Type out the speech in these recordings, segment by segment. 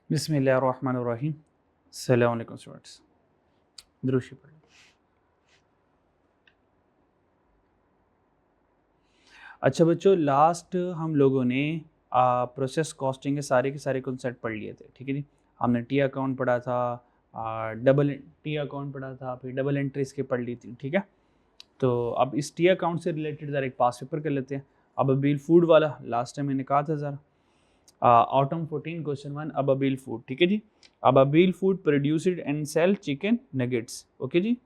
बिस्मिल्लाहिर्रहमानिर्रहीम। अस्सलाम वालेकुम स्टूडेंट्स। द्रुशी पढ़। अच्छा बच्चों, लास्ट हम लोगों ने प्रोसेस कॉस्टिंग के सारे कॉन्सेप्ट पढ़ लिए थे, ठीक है जी। हमने टी अकाउंट पढ़ा था, डबल टी अकाउंट पढ़ा था, फिर डबल एंट्रीज के पढ़ ली थी, ठीक है। तो अब इस टी अकाउंट से रिलेटेड ज़रा एक पास पेपर कर लेते हैं। अब अबील फूड वाला लास्ट टाइम मैंने कहा था ज़रा, ऑटम 14 क्वेश्चन 1 अबील फूड, ठीक है जी। अबील food produced and sell chicken nuggets, okay जी।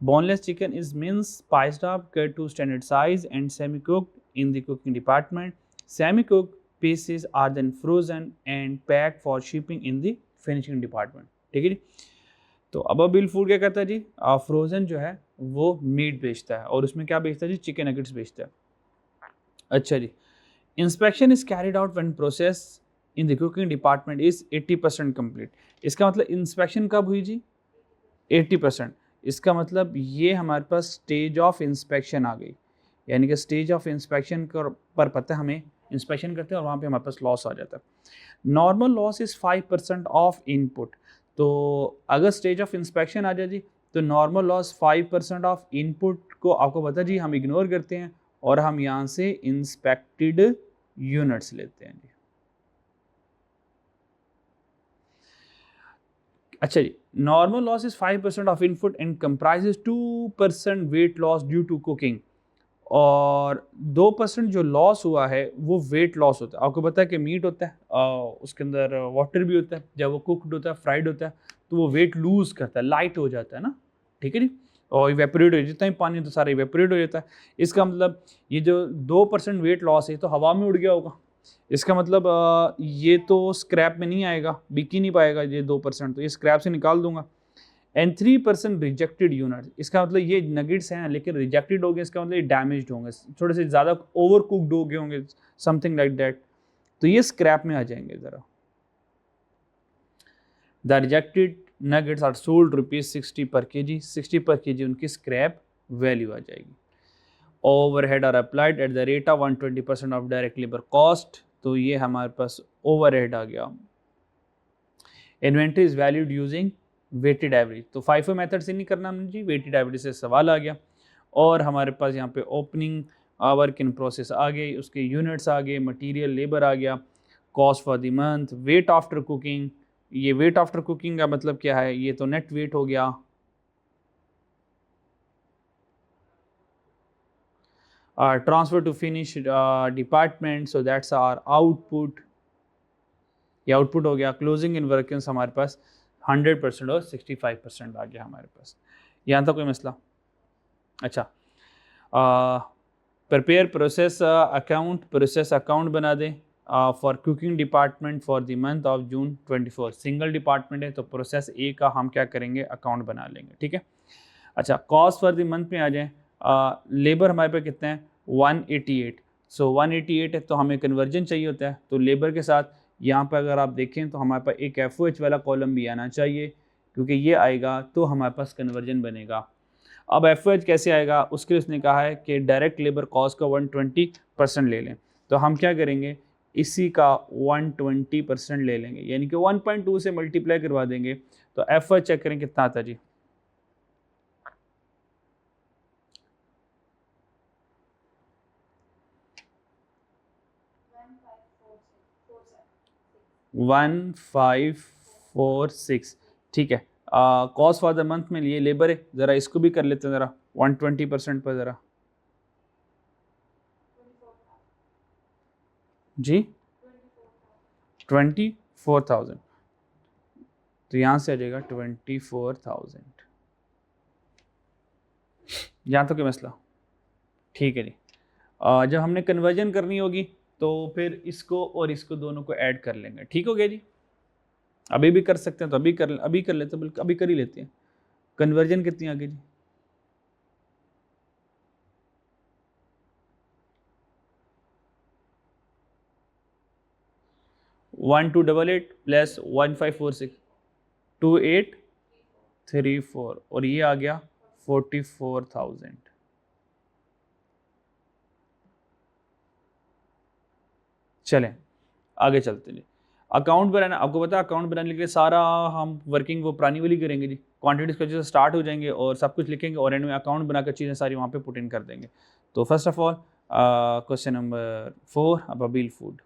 Boneless chicken is minced, spiced up, cut to standard size, and semi-cooked in the cooking department. Semi-cooked pieces are then frozen and packed for shipping in the finishing department. ठीक है जी। तो अबाबिल food क्या करता है जी, frozen जो है वो meet बेचता है, और उसमें क्या बेचता है जी, चिकन नगेट्स बेचता है। अच्छा जी। Inspection is carried out when process in the cooking department is 80% complete. इसका मतलब इंस्पेक्शन कब हुई जी, 80%। इसका मतलब ये हमारे पास स्टेज ऑफ इंस्पेक्शन आ गई, यानी कि स्टेज ऑफ इंस्पेक्शन पर पता है हमें इंस्पेक्शन करते हैं और वहाँ पे हमारे पास लॉस आ जाता है। Normal loss is 5% of input. तो अगर स्टेज ऑफ इंस्पेक्शन आ जाए जी, तो नॉर्मल लॉस 5% ऑफ इनपुट को आपको पता जी हम इग्नोर करते हैं और हम यहाँ से इंस्पेक्टेड यूनिट्स लेते हैं जी। अच्छा जी, normal loss is 5% of input and comprises 2% weight loss due to cooking, और 2% जो लॉस हुआ है वो वेट लॉस होता है। आपको पता है कि मीट होता है, उसके अंदर वाटर भी होता है, जब वो कुकड होता है, फ्राइड होता है, तो वो वेट लूज करता है, लाइट हो जाता है ना, ठीक है जी। और इवेपोरेट हो, जितना भी पानी तो सारा इवेपोरेट हो जाता है। इसका मतलब ये जो 2% वेट लॉस है तो हवा में उड़ गया होगा। इसका मतलब ये तो स्क्रैप में नहीं आएगा, बिक ही नहीं पाएगा ये 2%, तो ये स्क्रैप से निकाल दूंगा। एंड 3% रिजेक्टेड यूनिट, इसका मतलब ये नगेट्स हैं लेकिन रिजेक्टेड हो गए, इसका मतलब ये डैमेज्ड होंगे, थोड़े से ज़्यादा ओवर कुकड हो गए होंगे, समथिंग लाइक दैट, तो ये स्क्रैप में आ जाएंगे ज़रा। The rejected nuggets are sold ₹60 per KG, 60 per KG उनकी स्क्रैप वैल्यू आ जाएगी। Overhead are applied at the rate of 120% of direct labour cost, तो ये हमारे पास ओवरहेड आ गया। Inventory is valued using weighted average, तो फाइफो मेथड से नहीं करना हमने जी, वेटेड एवरेज से सवाल आ गया। और हमारे पास यहाँ पे ओपनिंग वर्क इन प्रोसेस आ गई, उसके यूनिट्स आ गए, मटेरियल लेबर आ गया, cost for the month, weight after cooking. ये वेट आफ्टर कुकिंग का मतलब क्या है, ये तो नेट वेट हो गया। Transfer to finish department, so that's our output, ये आउटपुट हो गया। क्लोजिंग इन वर्किंग्स हमारे पास 100% और 65% आ गया हमारे पास। यहाँ तक कोई मसला? अच्छा, प्रिपेयर प्रोसेस अकाउंट बना दें for cooking department for the month of June 24। Single department है तो प्रोसेस ए का हम क्या करेंगे, अकाउंट बना लेंगे, ठीक है। अच्छा, कॉस्ट फॉर द मंथ में आ जाएं। लेबर हमारे पे कितने हैं, 188। सो 188 है तो हमें कन्वर्जन चाहिए होता है, तो लेबर के साथ यहाँ पर अगर आप देखें तो हमारे पास एक FOH वाला कॉलम भी आना चाहिए, क्योंकि ये आएगा तो हमारे पास कन्वर्जन बनेगा। अब FOH कैसे आएगा, उसके लिए उसने कहा है कि डायरेक्ट लेबर कॉस्ट का 120% ले लें, तो हम क्या करेंगे, इसी का 120% ले लेंगे, यानी कि 1.2 से मल्टीप्लाई करवा देंगे। तो FOH चेक करें कितना आता जी, 1546, ठीक है। कॉस्ट फॉर द मंथ में लिए लेबर है, ज़रा इसको भी कर लेते हैं ज़रा 120% पर ज़रा जी, 24,000, तो यहाँ से आ जाएगा 24,000। यहाँ तो क्या मसला, ठीक है जी। जब हमने कन्वर्जन करनी होगी तो फिर इसको और इसको दोनों को ऐड कर लेंगे, ठीक हो गया जी। अभी भी कर सकते हैं तो अभी कर लेते हैं, बल्कि अभी कर ही लेते हैं। कन्वर्जन कितनी आ गई जी, 1288 प्लस 1546, 2834, और ये आ गया 44,000। चलें आगे चलते हैं। अकाउंट बनाना, आपको पता है अकाउंट बनाने के लिए सारा हम वर्किंग वो पुरानी वाली करेंगे जी, क्वांटिटी स्केचेस से स्टार्ट हो जाएंगे और सब कुछ लिखेंगे और एंड में अकाउंट बनाकर चीज़ें सारी वहाँ पे पुट इन कर देंगे। तो first of all question number 4 Ababil food.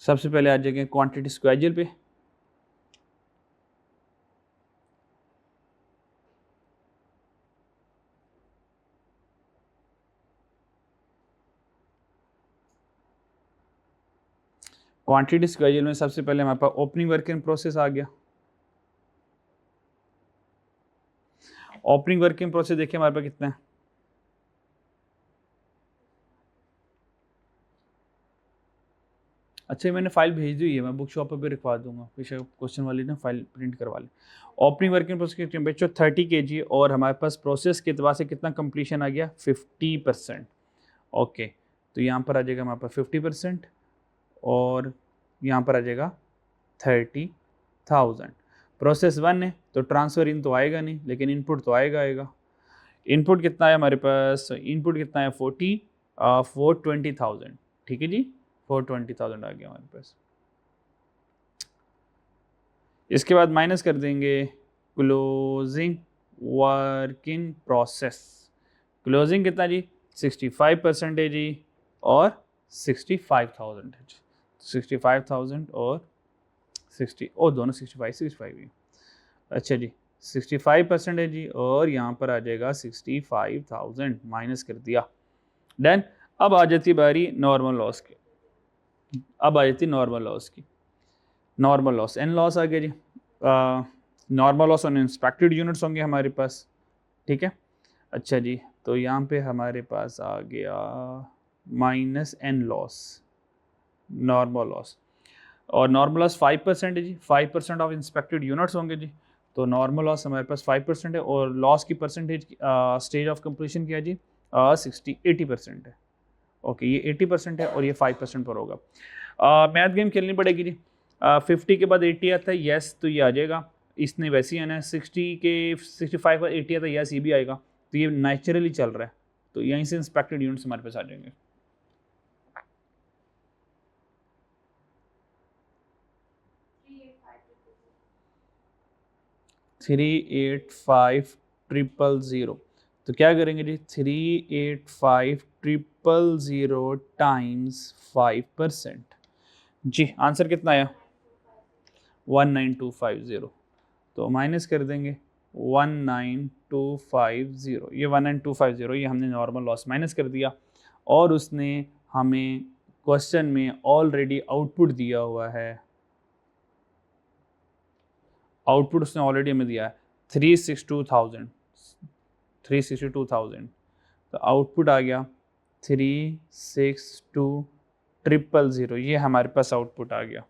सबसे पहले आ जाएंगे क्वांटिटी स्क्वेजल पे। क्वांटिटी स्क्वेजल में सबसे पहले हमारे पास ओपनिंग वर्क इन प्रोसेस आ गया। ओपनिंग वर्क इन प्रोसेस देखिए हमारे पास कितना है, अच्छा मैंने फाइल भेज दी है, मैं बुक शॉप पर भी रखवा दूंगा, पीछे क्वेश्चन वाली ना फाइल प्रिंट करवा लें। ओपनिंग वर्किंग प्रोसेस कितनी बच्चों 30 kg और हमारे पास प्रोसेस के अतबार से कितना कंप्लीशन आ गया 50%। ओके तो यहाँ पर आ जाएगा हमारे पास 50% और यहाँ पर आ जाएगा 30,000। प्रोसेस 1 है तो ट्रांसफ़र इन तो आएगा नहीं लेकिन इनपुट तो आएगा। इनपुट कितना है हमारे पास, इनपुट कितना है 420,000, ठीक है जी 420,000 आ गया हमारे पास। इसके बाद माइनस कर देंगे closing work in process. Closing कितना जी 65% है जी और 65,000 है जी, 65,000 और 60 और दोनों 65 ही। अच्छा जी 65% है जी और यहाँ पर आ जाएगा 65,000 माइनस कर दिया। देन अब आ जाती बारी नॉर्मल लॉस की, अब आ जाती नॉर्मल लॉस की। नॉर्मल लॉस एन लॉस आ गया जी, normal loss on inspected units होंगे हमारे पास, ठीक है। अच्छा जी तो यहाँ पे हमारे पास आ गया minus N loss, normal loss, और नॉर्मल लॉस 5% है जी, 5% ऑफ इंस्पेक्टेड यूनिट्स होंगे जी। तो नॉर्मल लॉस हमारे पास 5% है और लॉस की परसेंटेज स्टेज ऑफ कंप्लीशन क्या है जी 80% है। ओके ये 80% है और ये 5% पर होगा। मैथ गेम खेलनी पड़ेगी जी। 50 के बाद 80 आता है यस तो ये आ जाएगा, इसने वैसे ही आना है। 60 के 65 पर 80 आता है यस ये भी आएगा, तो ये नेचुरली चल रहा है, तो यहीं से इंस्पेक्टेड यूनिट्स हमारे पास आ जाएंगे। 385,000 तो क्या करेंगे जी 385,000 टाइम्स 5%। जी आंसर कितना आया 19250, तो माइनस कर देंगे 19250, ये 19250 ये हमने नॉर्मल लॉस माइनस कर दिया और उसने हमें क्वेश्चन में ऑलरेडी आउटपुट दिया हुआ है, आउटपुट उसने ऑलरेडी हमें दिया है 362,000, तो आउटपुट आ गया 362,000, ये हमारे पास आउटपुट आ गया,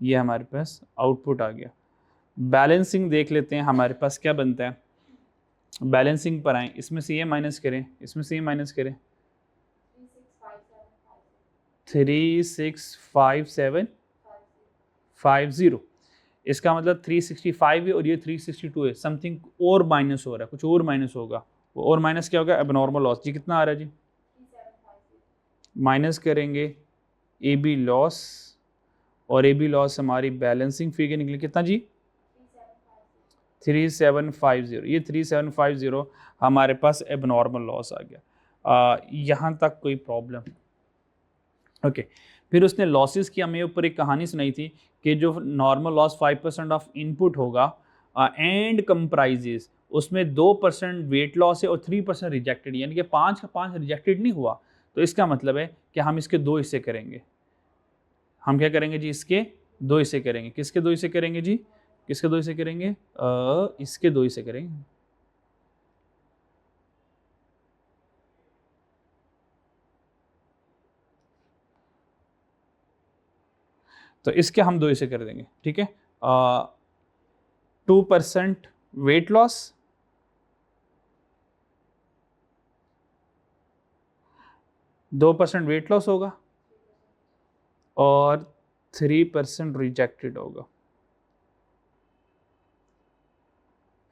ये हमारे पास आउटपुट आ गया। बैलेंसिंग देख लेते हैं हमारे पास क्या बनता है, बैलेंसिंग पर आए, इसमें से ये माइनस करें, इसमें से ये माइनस करें 365,750, इसका मतलब 365 है और ये 362 है, समथिंग और माइनस हो रहा है, कुछ और माइनस होगा, वो और माइनस क्या होगा एबनॉर्मल लॉस जी, कितना आ रहा है जी माइनस करेंगे ए बी लॉस और ए बी लॉस हमारी बैलेंसिंग फिगर निकली कितना जी 3750, ये 3750 हमारे पास एबनॉर्मल लॉस आ गया। यहाँ तक कोई प्रॉब्लम, ओके। फिर उसने लॉसेस की हमें ऊपर एक कहानी सुनाई थी कि जो नॉर्मल लॉस 5% ऑफ इनपुट होगा एंड कंप्राइजेस, उसमें 2% वेट लॉस है और 3% रिजेक्टेड, यानी कि 5 का 5 रिजेक्टेड नहीं हुआ, तो इसका मतलब है कि हम इसके 2 हिस्से करेंगे। हम क्या करेंगे जी इसके 2 हिस्से करेंगे, किसके 2 हिस्से करेंगे जी, किसके 2 हिस्से करेंगे इसके 2 हिस्से करेंगे। तो इसके हम 2 हिस्से कर देंगे, ठीक है। 2% वेट लॉस, 2% वेट लॉस होगा और 3% रिजेक्टेड होगा,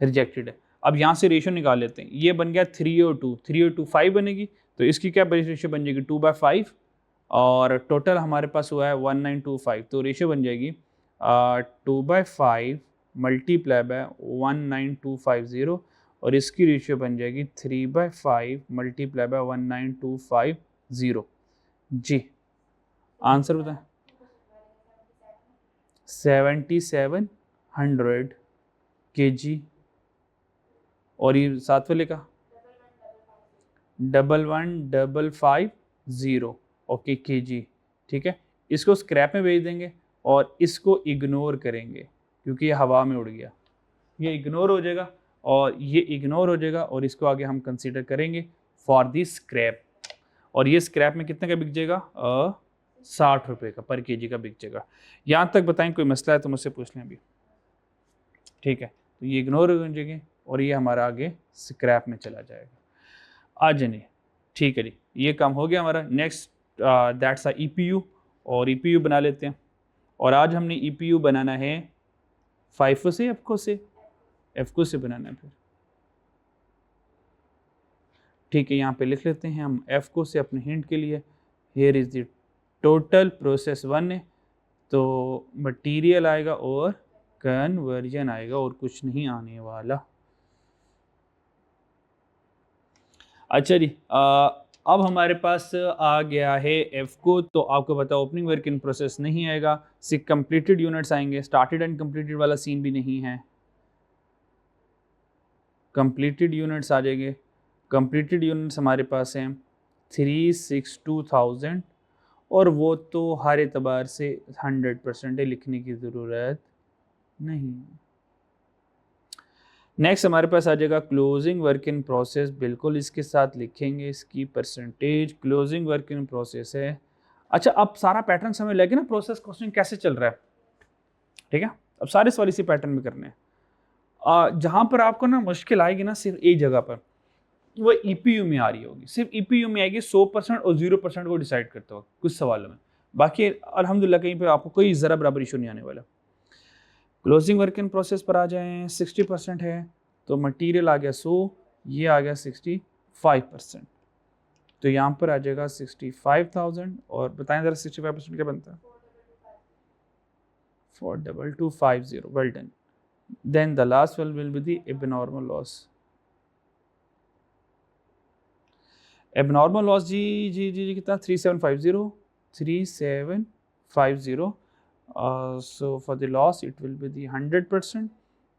रिजेक्टेड है। अब यहाँ से रेशियो निकाल लेते हैं, ये बन गया 3 और 2, 3 और 2 5 बनेगी, तो इसकी क्या रेशियो बन जाएगी 2/5, और टोटल हमारे पास हुआ है 1925, तो रेशियो बन जाएगी 2/5 मल्टीप्लाई बाय 19250, और इसकी रेशियो बन जाएगी 3/5 मल्टीप्लाई बाय 19250। जी आंसर बताएं। 7700 kg, और ये साथ वाले का 11550, ओके kg, ठीक है। इसको स्क्रैप में भेज देंगे और इसको इग्नोर करेंगे क्योंकि ये हवा में उड़ गया, ये इग्नोर हो जाएगा और ये इग्नोर हो जाएगा, और इसको आगे हम कंसीडर करेंगे फॉर दी स्क्रैप, और ये स्क्रैप में कितने का बिक जाएगा 60 रुपये का पर केजी का बिक जाएगा। यहाँ तक बताएं, कोई मसला है तो मुझसे पूछ लें अभी, ठीक है। तो ये इग्नोर हो जाएंगे और ये हमारा आगे स्क्रैप में चला जाएगा। आ जाइए, ठीक है जी, ये काम हो गया हमारा। नेक्स्ट दैट्स EPU, और EPU बना लेते हैं। और आज हमने EPU बनाना है FIFO से FCO से बनाना है फिर, ठीक है। यहाँ पे लिख लेते हैं हम FCO से अपने हिंट के लिए। Here is the total process 1 है, तो मटेरियल आएगा और कन्वर्जन आएगा और कुछ नहीं आने वाला। अच्छा जी, अब हमारे पास आ गया है FCO, तो आपको पता ओपनिंग वर्क इन प्रोसेस नहीं आएगा, सिर्फ कंप्लीटेड यूनिट्स आएंगे। स्टार्टेड एंड कंप्लीटेड वाला सीन भी नहीं है, कंप्लीटेड यूनिट्स आ जाएंगे। कंप्लीटेड यूनिट्स हमारे पास हैं 362,000, और वो तो हर एतबार से 100% है, लिखने की ज़रूरत नहीं। नेक्स्ट हमारे पास आ जाएगा क्लोजिंग वर्क इन प्रोसेस, बिल्कुल इसके साथ लिखेंगे इसकी percentage. Closing work in process है। अच्छा, अब सारा पैटर्न समझ लगे ना प्रोसेस कॉस्टिंग कैसे चल रहा है, ठीक है। अब सारे सवाल इसी पैटर्न में करने हैं। जहाँ पर आपको ना मुश्किल आएगी ना सिर्फ एक जगह पर, वो EPU में आ रही होगी, सिर्फ EPU में आएगी 100% और 0% को डिसाइड करते हो कुछ सवालों में। बाकी अल्हम्दुलिल्लाह कहीं पे आपको कोई ज़रा बराबर इशू नहीं आने वाला। क्लोजिंग वर्क इन प्रोसेस पर आ जाएं, 60% है, तो मटेरियल आ गया 100, ये आ गया 65%, तो यहाँ पर आ जाएगा 65,000। और बताएं ज़रा 65% क्या बनता है? 42250, well done. Then the last will be the abnormal loss. Abnormal loss जी कितना 3750। So for the loss it will be the 100%,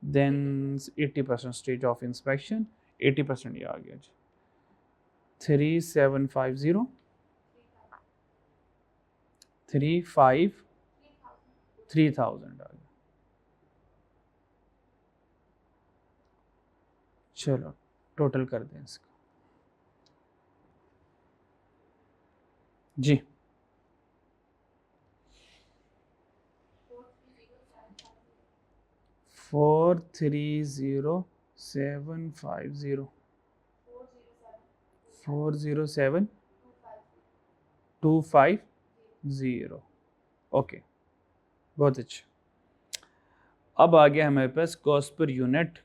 then 80% stage of inspection, 80% ये आ गया जी 3750 3000 आ गया। चलो टोटल कर दें इसका जी। 430,750 407,250, ओके, बहुत अच्छा। अब आ गया हमारे पास कॉस्ट पर यूनिट।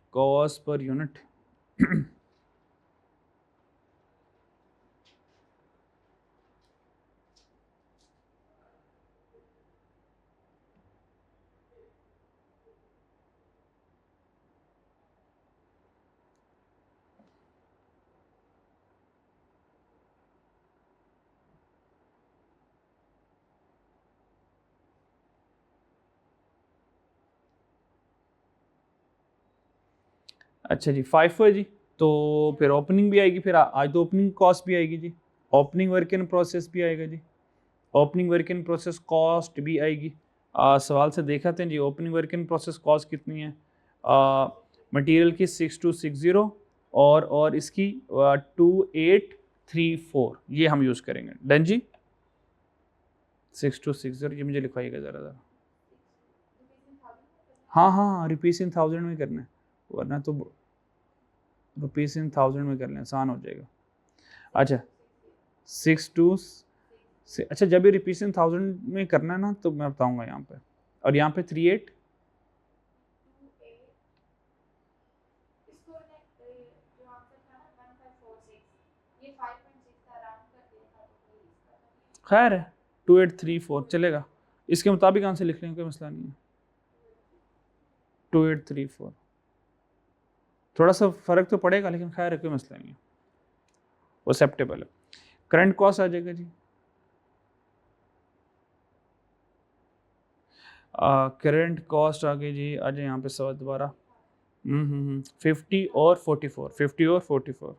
अच्छा जी, 5 है जी, तो फिर ओपनिंग भी आएगी, फिर आज तो ओपनिंग कॉस्ट भी आएगी जी, ओपनिंग वर्क इन प्रोसेस भी आएगा जी, opening work in process cost भी आएगी। सवाल से देखाते हैं जी, opening work in process cost कितनी है? मटेरियल की 6260 और इसकी 2834, ये हम यूज़ करेंगे। डन जी, 6260, ये मुझे लिखवाइएगा ज़रा। हाँ, रुपीज़ इन 1000 में करना है, वरना तो रुपीज़ इन 1000 में कर लें, आसान हो जाएगा। अच्छा, से अच्छा जब ये रिपीटेशन 1000 में करना है ना तो मैं बताऊंगा यहाँ पे, और यहाँ पे 38 खैर है 2834 चलेगा, इसके मुताबिक आंसर लिख लेंगे, कोई मसला नहीं है। 2834 थोड़ा सा फर्क तो पड़ेगा लेकिन खैर है, कोई मसला नहीं है, एक्सेप्टेबल है। करंट कॉस्ट आ जाएगा जी, करंट कॉस्ट आ गई जी, आ जाए यहाँ पे सवाल दोबारा। 50 और 44, 50 और 44।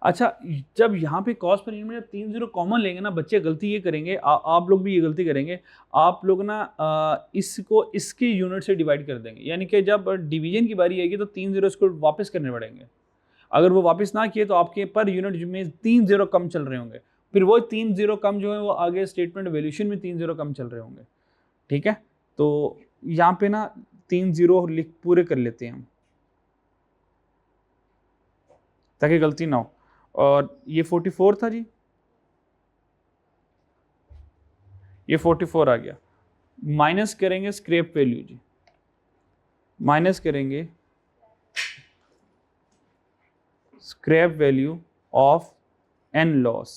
अच्छा जब यहाँ पे कॉस्ट पर यूनिट में 3 जीरो कॉमन लेंगे ना बच्चे, गलती ये करेंगे, आप लोग भी ये गलती करेंगे, आप लोग ना इसको इसके यूनिट से डिवाइड कर देंगे, यानी कि जब डिवीजन की बारी आएगी तो 3 जीरो इसको वापस करने पड़ेंगे। अगर वो वापस ना किए तो आपके पर यूनिट में 3 जीरो कम चल रहे होंगे, फिर वो 3 जीरो कम जो है वो आगे स्टेटमेंट वैल्यूशन में 3 जीरो कम चल रहे होंगे। ठीक है, तो यहाँ पे ना 3 जीरो लिख पूरे कर लेते हैं हम ताकि गलती ना हो। और ये 44 था जी, ये 44 आ गया, माइनस करेंगे स्क्रैप वैल्यू जी, माइनस करेंगे scrap value of N loss,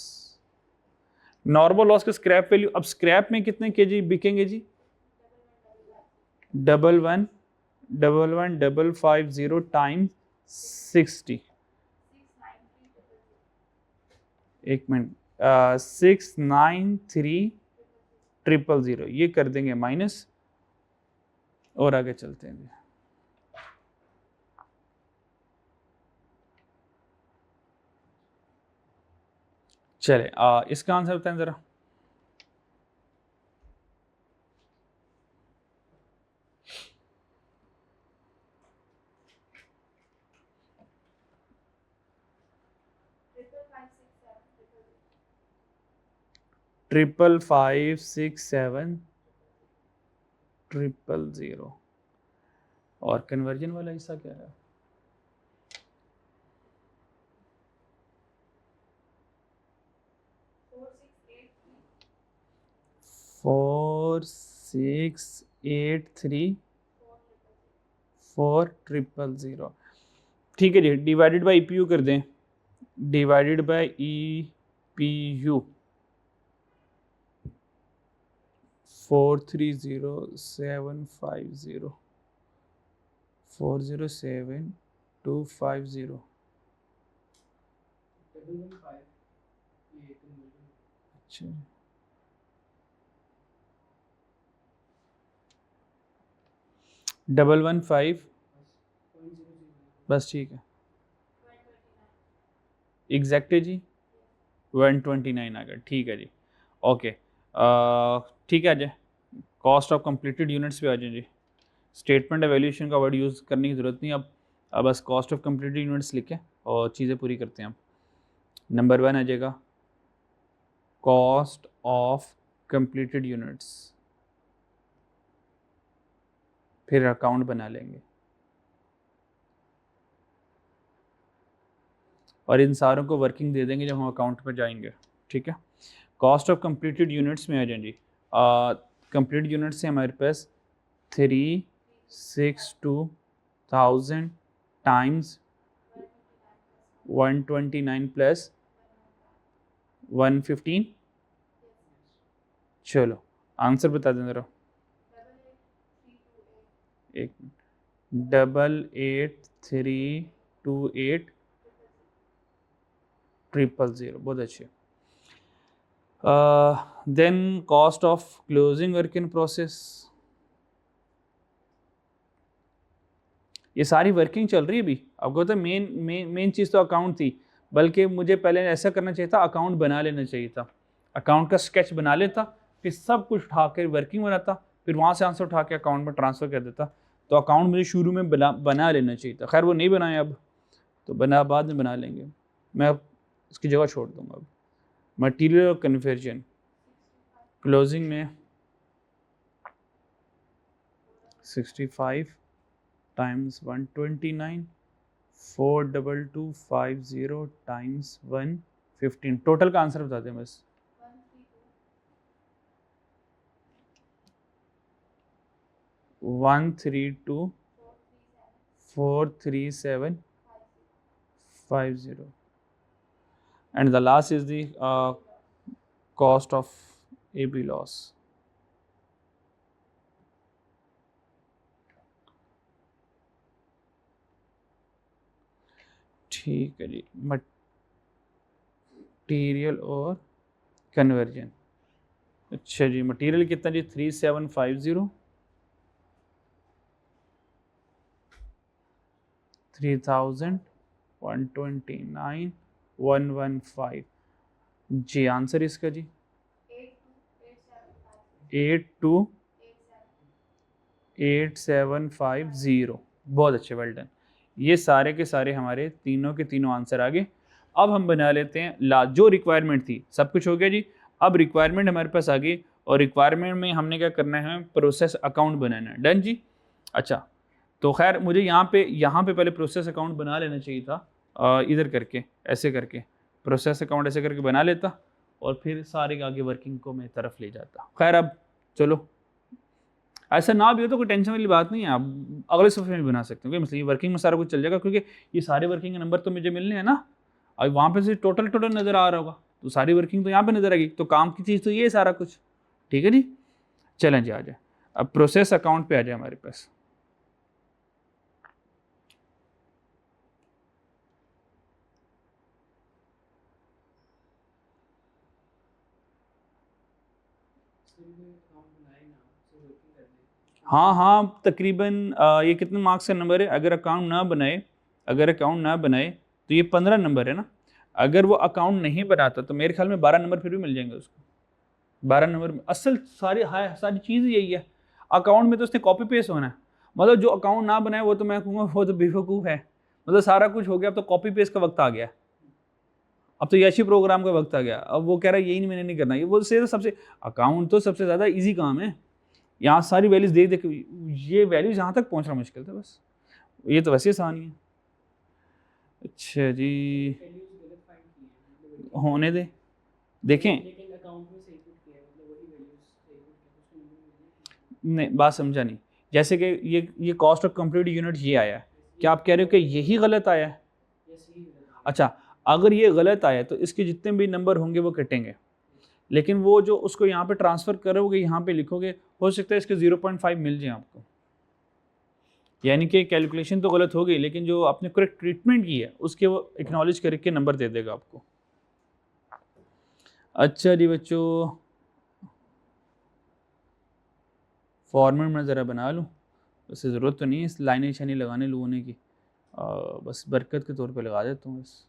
normal loss का स्क्रैप वैल्यू। अब स्क्रैप में कितने केजी बिकेंगे जी? 11,1,1,550 टाइम्स 60, एक मिनट, 693,000 ये कर देंगे माइनस, और आगे चलते हैं। चले इसका आंसर बताएं जरा। ट्रिपल 5,6,7,000 और कन्वर्जन वाला हिस्सा क्या है? 4,6,8,3,4,000। ठीक है जी, डिवाइडेड बाई EPU कर दें, डिवाइडेड बाई EPU 4,3,0,7,50 4,0,7,2,50। अच्छा 115 बस ठीक है, एग्जैक्ट है जी, 129 आ गया। ठीक है जी, ओके, ठीक है, आ जाए कॉस्ट ऑफ कंप्लीटेड यूनिट्स पे आ जाए जी। स्टेटमेंट एवेल्यूशन का वर्ड यूज़ करने की ज़रूरत नहीं, अब बस कॉस्ट ऑफ कंप्लीटेड यूनिट्स लिखें और चीज़ें पूरी करते हैं। अब नंबर 1 आ जाएगा कॉस्ट ऑफ कंप्लीटेड यूनिट्स, फिर अकाउंट बना लेंगे और इन सारों को वर्किंग दे देंगे जब हम अकाउंट पर जाएंगे। ठीक है, कॉस्ट ऑफ कंप्लीटेड यूनिट्स में आ जाए जी, कंप्लीट यूनिट्स से हमारे पास 362,000 टाइम्स 129 प्लस 115। चलो आंसर बता दें ज़रा, 88,328,000, बहुत अच्छे। Then cost of closing work in process, ये सारी वर्किंग चल रही है अभी। आपको पता है मेन मेन मेन चीज़ तो अकाउंट थी, बल्कि मुझे पहले ऐसा करना चाहिए था, अकाउंट बना लेना चाहिए था, अकाउंट का स्केच बना लेता, फिर सब कुछ उठा कर वर्किंग बनाता, फिर वहाँ से आंसर उठा के अकाउंट में ट्रांसफ़र कर देता। तो अकाउंट मुझे शुरू में बना लेना चाहिए था, खैर वो नहीं बनाया, अब तो बाद में बना लेंगे, मैं अब इसकी जगह छोड़ दूँगा। अब मटीरियल और कन्वर्जन क्लोजिंग में 65 टाइम्स 129 42250 टाइम्स 115। टोटल का आंसर बता दें बस। 132,437,50 and the last is the cost of AB loss। ठीक है जी, मटीरियल और कन्वर्जन। अच्छा जी, मटीरियल कितना जी? 3750, 3,129,115 जी। आंसर इसका जी 828750। बहुत अच्छे, वेल डन। ये सारे के सारे हमारे तीनों के तीनों आंसर आ गए। अब हम बना लेते हैं जो रिक्वायरमेंट थी, सब कुछ हो गया जी। अब रिक्वायरमेंट हमारे पास आ गई और रिक्वायरमेंट में हमने क्या करना है? प्रोसेस अकाउंट बनाना है। डन जी। अच्छा, तो खैर मुझे यहाँ पे पहले प्रोसेस अकाउंट बना लेना चाहिए था। इधर करके, ऐसे करके प्रोसेस अकाउंट ऐसे करके बना लेता और फिर सारे आगे वर्किंग को मैं तरफ ले जाता। खैर अब चलो, ऐसा ना भी हो तो कोई टेंशन वाली बात नहीं है, आप अगले सफ़े में बना सकते हो, कोई मसला नहीं। वर्किंग में सारा कुछ चल जाएगा, क्योंकि ये सारे वर्किंग के नंबर तो मुझे मिलने हैं ना। अब वहाँ पे से टोटल नज़र आ रहा होगा, तो सारी वर्किंग तो यहाँ पे नज़र आएगी। तो काम की चीज़ तो ये है सारा कुछ। ठीक है जी, चलें जी, आ जाए। अब प्रोसेस अकाउंट पे आ जाए हमारे पास। हाँ हाँ, तकरीबन ये कितने मार्क्स का नंबर है? अगर अकाउंट ना बनाए तो ये 15 नंबर है ना। अगर वो अकाउंट नहीं बनाता तो मेरे ख्याल में 12 नंबर फिर भी मिल जाएंगे उसको। 12 नंबर में असल सारी चीज़ यही है। अकाउंट में तो उसने कॉपी पेस्ट होना है। मतलब जो अकाउंट ना बनाए वो तो मैं कहूँगा वो तो बेवकूफ़ है। मतलब सारा कुछ हो गया, अब तो कॉपी पेस्ट का वक्त आ गया। अब तो यशी प्रोग्राम का वक्त आ गया। अब वो कह रहा है यही नहीं, मैंने नहीं करना। ये वो से सबसे अकाउंट तो सबसे ज़्यादा ईजी काम है। यहाँ सारी वैल्यूज देख देख ये वैल्यूज यहाँ तक पहुँचना मुश्किल था बस। ये तो वैसे आसान ही है। अच्छा जी, होने दे, देखें। नहीं, बात समझा नहीं। जैसे कि ये कॉस्ट ऑफ कंप्लीट यूनिट ये आया है, क्या आप कह रहे हो कि यही गलत आया है? अच्छा, अगर ये गलत आया तो इसके जितने भी नंबर होंगे वो कटेंगे, लेकिन वो जो उसको यहाँ पे ट्रांसफ़र करोगे, यहाँ पे लिखोगे, हो सकता है इसके 0.5 मिल जाए आपको। यानी कि कैलकुलेशन तो गलत हो गई, लेकिन जो आपने करेक्ट ट्रीटमेंट की है उसके वो एक्नॉलेज करके नंबर दे देगा आपको। अच्छा जी बच्चों, फॉर्मेट में ज़रा बना लूँ, वैसे ज़रूरत तो नहीं है इस लाइनें शाइनें लगाने लूने की, बस बरकत के तौर पे लगा देता हूँ बस।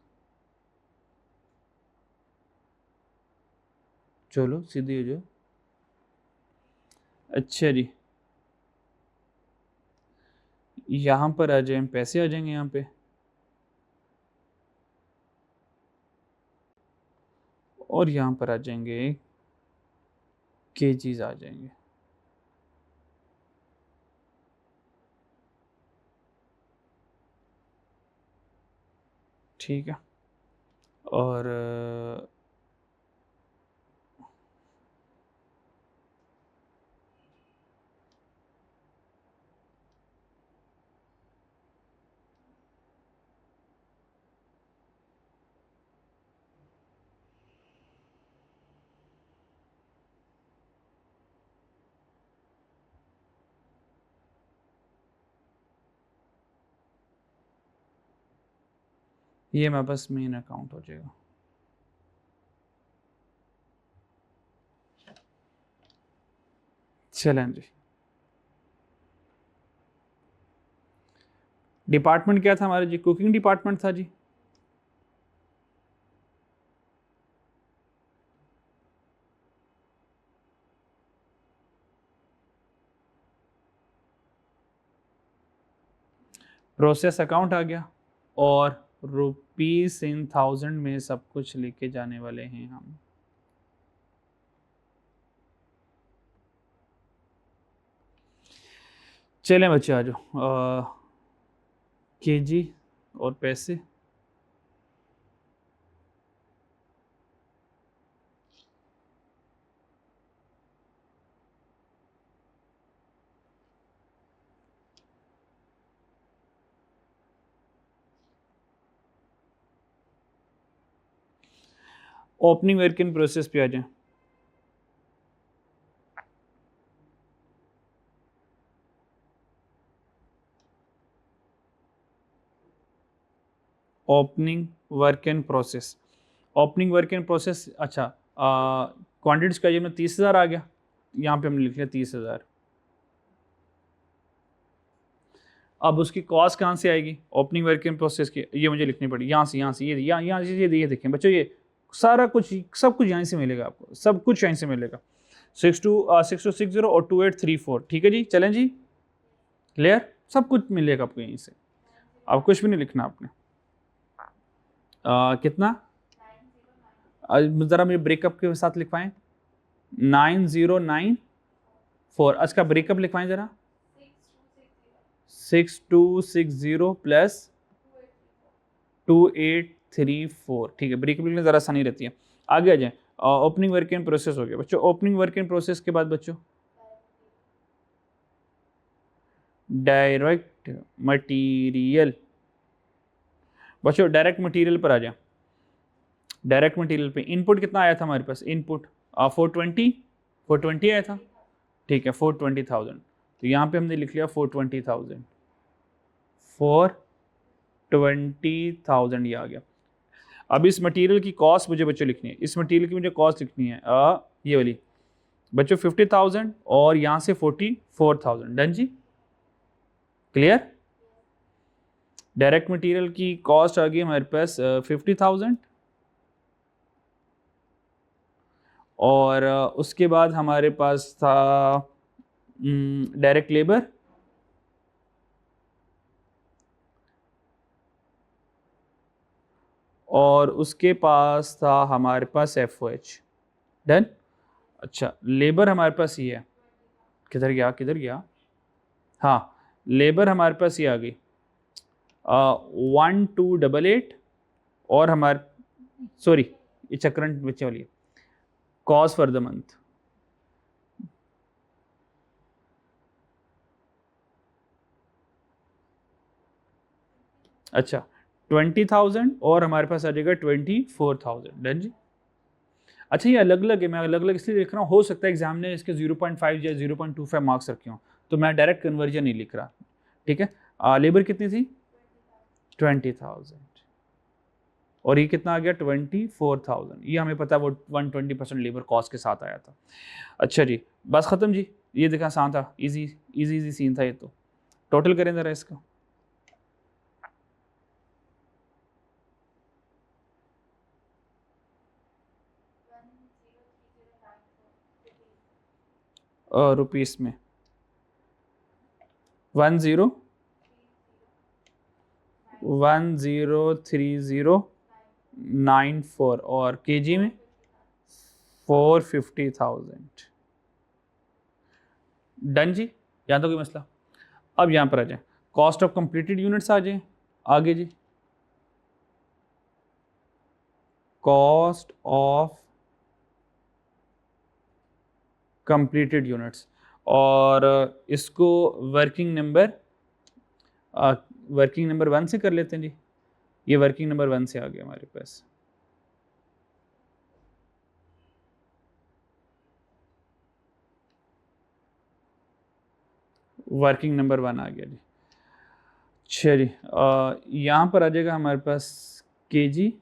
चलो सीधी हो जाओ। अच्छा जी, यहाँ पर आ जाए, पैसे आ जाएंगे यहाँ पे, और यहाँ पर आ जाएंगे केजीज आ जाएंगे। ठीक है, और ये मेरे पास मेन अकाउंट हो जाएगा। चलें जी, डिपार्टमेंट क्या था हमारा जी? कुकिंग डिपार्टमेंट था जी। प्रोसेस अकाउंट आ गया, और रुपीस इन 1000 में सब कुछ लेके जाने वाले हैं हम। चलें बच्चे, आ जाओ। केजी और पैसे ओपनिंग वर्क इन प्रोसेस पे आ जाए। Opening work in process, opening work in process. अच्छा, क्वान्टिटीज का ये में 30,000 आ गया, यहाँ पे हमने लिख लिया 30,000। अब उसकी कॉस्ट कहाँ से आएगी ओपनिंग वर्क इन प्रोसेस की, ये मुझे लिखनी पड़ी यहाँ से ये यहाँ से ये देखें बच्चों, ये सारा कुछ सब कुछ यहाँ से मिलेगा आपको, सब कुछ यहाँ से मिलेगा। 6260 और 2834, ठीक है जी, चलें जी, क्लियर, सब कुछ मिलेगा आपको यहीं से, अब कुछ भी नहीं लिखना आपने। कितना ज़रा मेरे ब्रेकअप के साथ लिखवाएं, 9094, इसका ब्रेकअप लिखवाएं ज़रा, 6260 प्लस 2834, ठीक है, ब्रेकअप लिखने ज़रा आसानी रहती है। आगे आ जाए, ओपनिंग वर्क इन प्रोसेस हो गया बच्चों। ओपनिंग वर्क इन प्रोसेस के बाद बच्चों डायरेक्ट मटेरियल, बच्चों डायरेक्ट मटेरियल पर आ जाए। डायरेक्ट मटेरियल पे इनपुट कितना आया था हमारे पास, इनपुट 420 आया था, ठीक है, 420,000, तो यहाँ पे हमने लिख लिया 420,000, 420,000 ये आ गया। अब इस मटेरियल की कॉस्ट मुझे बच्चों लिखनी है, इस मटेरियल की मुझे कॉस्ट लिखनी है ये वाली बच्चों 50,000 और यहाँ से 44,000, डन जी, क्लियर। डायरेक्ट मटेरियल की कॉस्ट आ गई हमारे पास 50,000 और उसके बाद हमारे पास था डायरेक्ट लेबर, और उसके पास था हमारे पास FOH, डन। अच्छा, लेबर हमारे पास ये है, किधर गया, हाँ, लेबर हमारे पास ये आ गई 1288, और हमारे सॉरी ये चक्रंट बच्चे वाली है, कॉस्ट फॉर द मंथ, अच्छा 20,000 और हमारे पास आ जाएगा 24,000, डन जी। अच्छा, ये अलग अलग है, मैं अलग अलग इसलिए लिख रहा हूँ, हो सकता है एग्जाम ने इसके 0.5 या 0.25 मार्क्स रखे हों, तो मैं डायरेक्ट कन्वर्जन नहीं लिख रहा, ठीक है। लेबर कितनी थी 20,000 और ये कितना आ गया 24,000, ये हमें पता है वो 120% लेबर कॉस्ट के साथ आया था। अच्छा जी, बस ख़त्म जी, ये देखा आसान था, इजी इजी इजी सीन था ये, तो टोटल करें ज़रा इसका, रुपीस में 103094 और केजी में 450,000, डन जी, यहाँ तो कोई मसला। अब यहाँ पर आ जाए, कॉस्ट ऑफ कंप्लीटेड यूनिट्स आ जाए आगे जी, कॉस्ट ऑफ कंप्लीटेड यूनिट्स, और इसको वर्किंग नंबर 1 से कर लेते हैं जी, ये वर्किंग नंबर 1 से आ गया हमारे पास, वर्किंग नंबर 1 आ गया जी। चलिए, यहाँ पर आ जाएगा हमारे पास केजी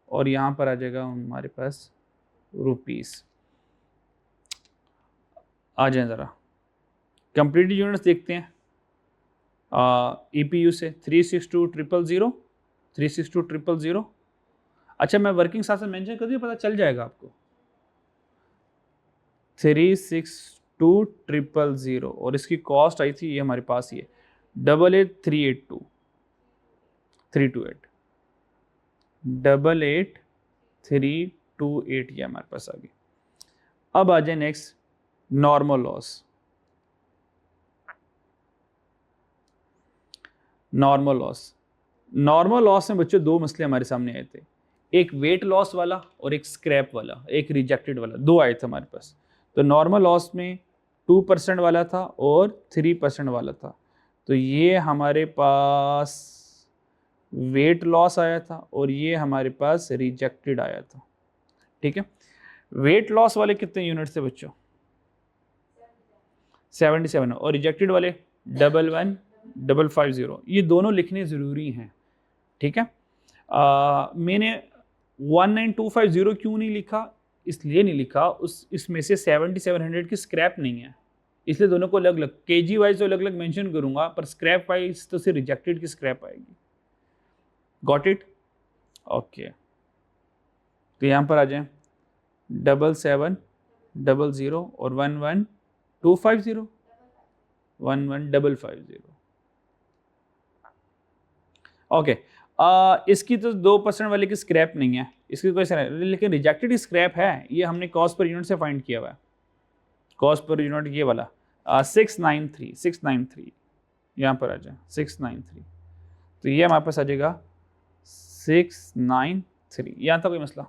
और यहाँ पर आ जाएगा हमारे पास रुपीस। आ जाए ज़रा कंप्लीटेड यूनिट्स देखते हैं, EPU से 362,000। अच्छा, मैं वर्किंग साथ मेंशन कर दिया, पता चल जाएगा आपको, 362,000 और इसकी कॉस्ट आई थी ये हमारे पास, ये 88,382 328 88,328 ये हमारे पास आ गई। अब आ जाए next normal loss, normal loss normal loss में बच्चों दो मसले हमारे सामने आए थे, एक वेट लॉस वाला और एक स्क्रैप वाला, एक रिजेक्टेड वाला, दो आए थे हमारे पास। तो नॉर्मल लॉस में 2% वाला था और 3% वाला था। तो ये हमारे पास वेट लॉस आया था और ये हमारे पास रिजेक्टेड आया था। ठीक है, वेट लॉस वाले कितने यूनिट थे बच्चों? 77। और रिजेक्टेड वाले 11550। ये दोनों लिखने ज़रूरी हैं। ठीक है, मैंने 19250 क्यों नहीं लिखा? इसलिए नहीं लिखा, इसमें से 7700 की स्क्रैप नहीं है, इसलिए दोनों को अलग अलग केजी वाइज तो अलग अलग मेंशन करूंगा, पर स्क्रैप वाइज तो सिर्फ रिजेक्टेड की स्क्रैप आएगी। Got it? ओके, तो यहाँ पर आ जाए 7700 और 11250 11550। ओके, इसकी तो 2% वाले की स्क्रैप नहीं है, इसकी कोई लेकिन रिजेक्टेड स्क्रैप है। ये हमने कॉस्ट पर यूनिट से फाइंड किया हुआ है, कॉस्ट पर यूनिट ये वाला 693 यहाँ पर आ जाए 693। तो ये हमारे पास आ जाएगा 693। यहाँ तक कोई मसला?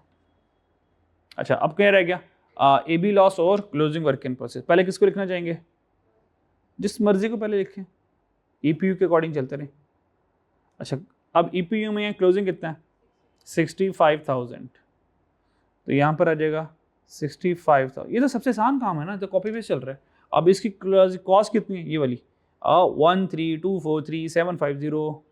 अच्छा, अब क्या रह गया? ए बी लॉस और क्लोजिंग वर्क इन प्रोसेस। पहले किसको लिखना चाहेंगे? जिस मर्जी को पहले लिखें, ईपीयू के अकॉर्डिंग चलते रहे। अच्छा, अब ईपीयू में क्लोजिंग कितना है? 65,000। तो यहाँ पर आ जाएगा 65,000। ये तो सबसे आसान काम है ना, तो कॉपी पेस्ट चल रहा है। अब इसकी कॉस्ट कितनी है? ये वाली 13243,750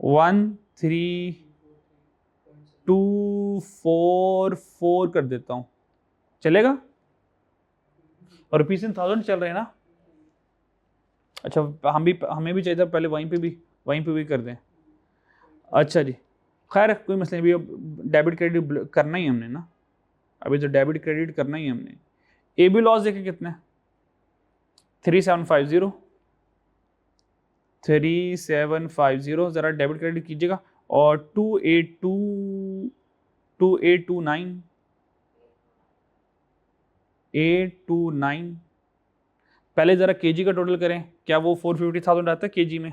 13244 कर देता हूँ, चलेगा? और रुपीज इन 1000 चल रहे हैं ना। अच्छा, हमें भी चाहिए था पहले, वहीं पे भी कर दें। अच्छा जी, खैर कोई मसला नहीं, अभी डेबिट क्रेडिट करना ही हमने ना, अभी तो डेबिट क्रेडिट करना ही हमने। ए बी लॉस देखें कितना है? 3750 ज़रा डेबिट क्रेडिट कीजिएगा। और 829 पहले ज़रा केजी का टोटल करें, क्या वो 450,000 आता है केजी में?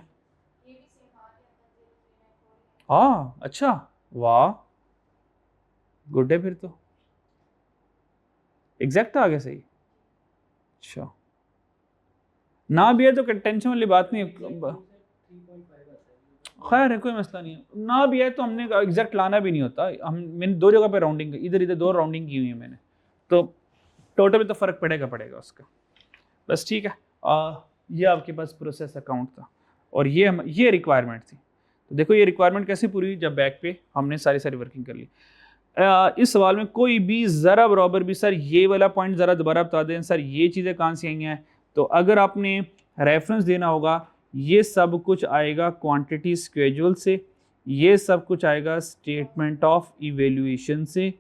हाँ, अच्छा, वाह, गुड है, फिर तो एग्जैक्ट आ गया सही। अच्छा, ना भी है तो टेंशन वाली बात नहीं, खैर है, कोई मसला नहीं है। ना भी है तो हमने एग्जैक्ट लाना भी नहीं होता, मैंने दो जगह पे राउंडिंग, इधर इधर दो राउंडिंग की हुई है मैंने, तो टोटल में तो फ़र्क पड़ेगा उसका, बस ठीक है। ये आपके पास प्रोसेस अकाउंट था और ये रिक्वायरमेंट थी। तो देखो ये रिक्वायरमेंट कैसे पूरी हुई? जब बैक पे हमने सारी वर्किंग कर ली। इस सवाल में कोई भी ज़रा बराबर भी, सर ये वाला पॉइंट ज़रा दोबारा बता दें, सर ये चीज़ें कहाँ से आई हैं, तो अगर आपने रेफरेंस देना होगा, ये सब कुछ आएगा क्वांटिटी स्केड्यूल से, ये सब कुछ आएगा स्टेटमेंट ऑफ इवेल्यूएशन से,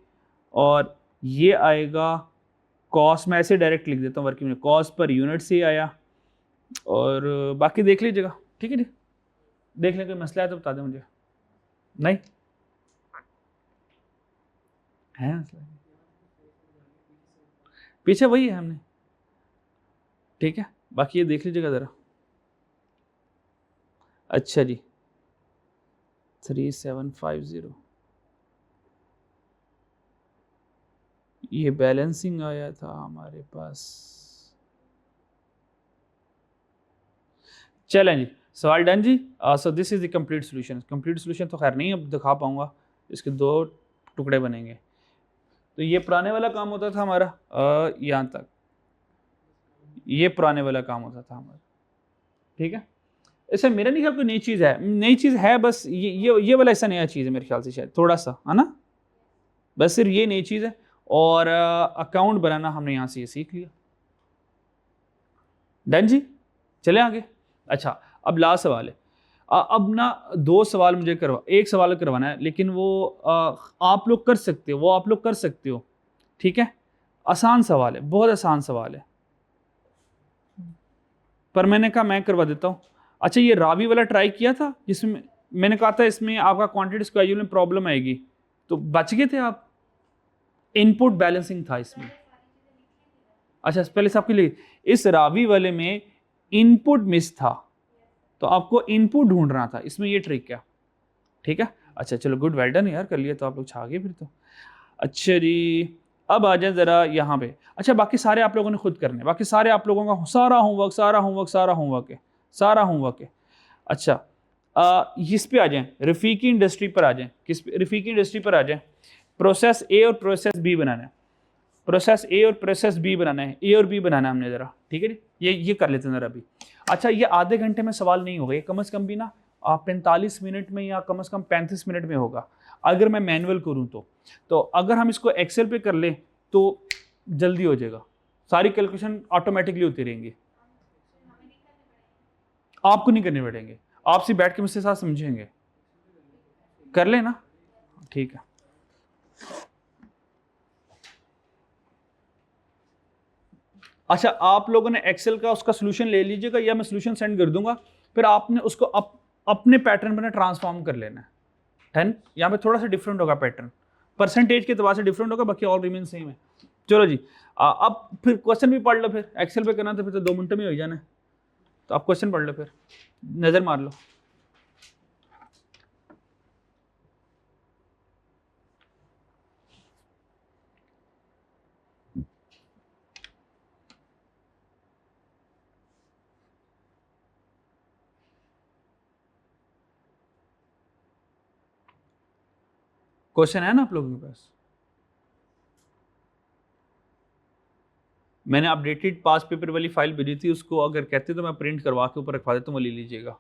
और ये आएगा कॉस्ट, में ऐसे डायरेक्ट लिख देता हूँ वर्किंग में, कॉस्ट पर यूनिट से आया, और बाकी देख लीजिएगा। ठीक है जी, देख लें, कोई मसला है तो बता दें मुझे। नहीं है मसला? पीछे वही है हमने, ठीक है, बाकी ये देख लीजिएगा ज़रा। अच्छा जी, 3750 ये बैलेंसिंग आया था हमारे पास। चलें जी, सवाल डन जी। So this is the complete solution. Complete solution तो खैर नहीं अब दिखा पाऊंगा, इसके दो टुकड़े बनेंगे। तो ये पुराने वाला काम होता था हमारा, यहाँ तक ये पुराने वाला काम होता था हमारा, ठीक है। ऐसा मेरा नहीं ख्याल कोई नई चीज़ है, नई चीज़ है बस ये वाला ऐसा नया चीज़ है मेरे ख्याल से, शायद थोड़ा सा है ना, बस सिर्फ ये नई चीज़ है। और अकाउंट बनाना हमने यहाँ से ये सीख लिया। डन जी, चले आगे। अच्छा, अब लास्ट सवाल है। अब ना दो सवाल मुझे एक सवाल करवाना है, लेकिन वो आप लोग कर सकते हो, वो आप लोग कर सकते हो, ठीक है। आसान सवाल है, बहुत आसान सवाल है, पर मैंने कहा मैं करवा देता हूँ। अच्छा, ये रावी वाला ट्राई किया था जिसमें मैंने कहा था इसमें आपका क्वांटिटी स्केड्यूल में प्रॉब्लम आएगी, तो बच गए थे आप। इनपुट बैलेंसिंग था इसमें। अच्छा, पहले से आपके लिए इस रावी वाले में इनपुट मिस था, तो आपको इनपुट ढूंढना था, इसमें ये ट्रिक क्या, ठीक है। अच्छा चलो गुड, वेल डन यार, कर लिया तो आप लोग छा गए फिर तो। अच्छा जी, अब आ जाए ज़रा यहाँ पे। अच्छा बाकी सारे आप लोगों ने खुद करने, बाकी सारे आप लोगों का सारा होमवर्क सारा होमवर्क है। अच्छा इस पे आ जाएं, रफ़ीकी इंडस्ट्री पर आ जाएं। किस पे? रफ़ीकी इंडस्ट्री पर आ जाएं। प्रोसेस ए और प्रोसेस बी बनाना है, प्रोसेस ए और प्रोसेस बी बनाना है, ए और बी बनाना है हमने ज़रा, ठीक है जी। ये कर लेते हैं ज़रा अभी। अच्छा ये आधे घंटे में सवाल नहीं होगा, ये कम से कम भी ना 45 मिनट में या कम से कम 35 मिनट में होगा, अगर मैं मैनुअल करूँ तो अगर हम इसको एक्सेल पे कर लें तो जल्दी हो जाएगा, सारी कैलकुलेशन ऑटोमेटिकली होती रहेंगी। आपको नहीं करने पड़ेंगे, आपसे बैठ के मुझसे साथ समझेंगे, कर लेना, ठीक है। अच्छा आप लोगों ने एक्सेल का उसका सोल्यूशन ले लीजिएगा या मैं सोल्यूशन सेंड कर दूंगा, फिर आपने उसको अपने पैटर्न पर ट्रांसफॉर्म कर लेना है। 10 यहाँ पे थोड़ा सा डिफरेंट होगा पैटर्न, परसेंटेज के एतबार से डिफरेंट होगा, बाकी ऑल रिमेन सेम है। चलो जी अब फिर क्वेश्चन भी पढ़ लो, फिर एक्सेल पे करना तो फिर तो 2 मिनट में हो जाना है, तो आप क्वेश्चन पढ़ लो, फिर नज़र मार लो। क्वेश्चन है ना आप लोगों के पास? मैंने अपडेटेड पास पेपर वाली फाइल भेजी थी, उसको अगर कहते तो मैं प्रिंट करवा के ऊपर रखवा देता हूँ, वो ले लीजिएगा।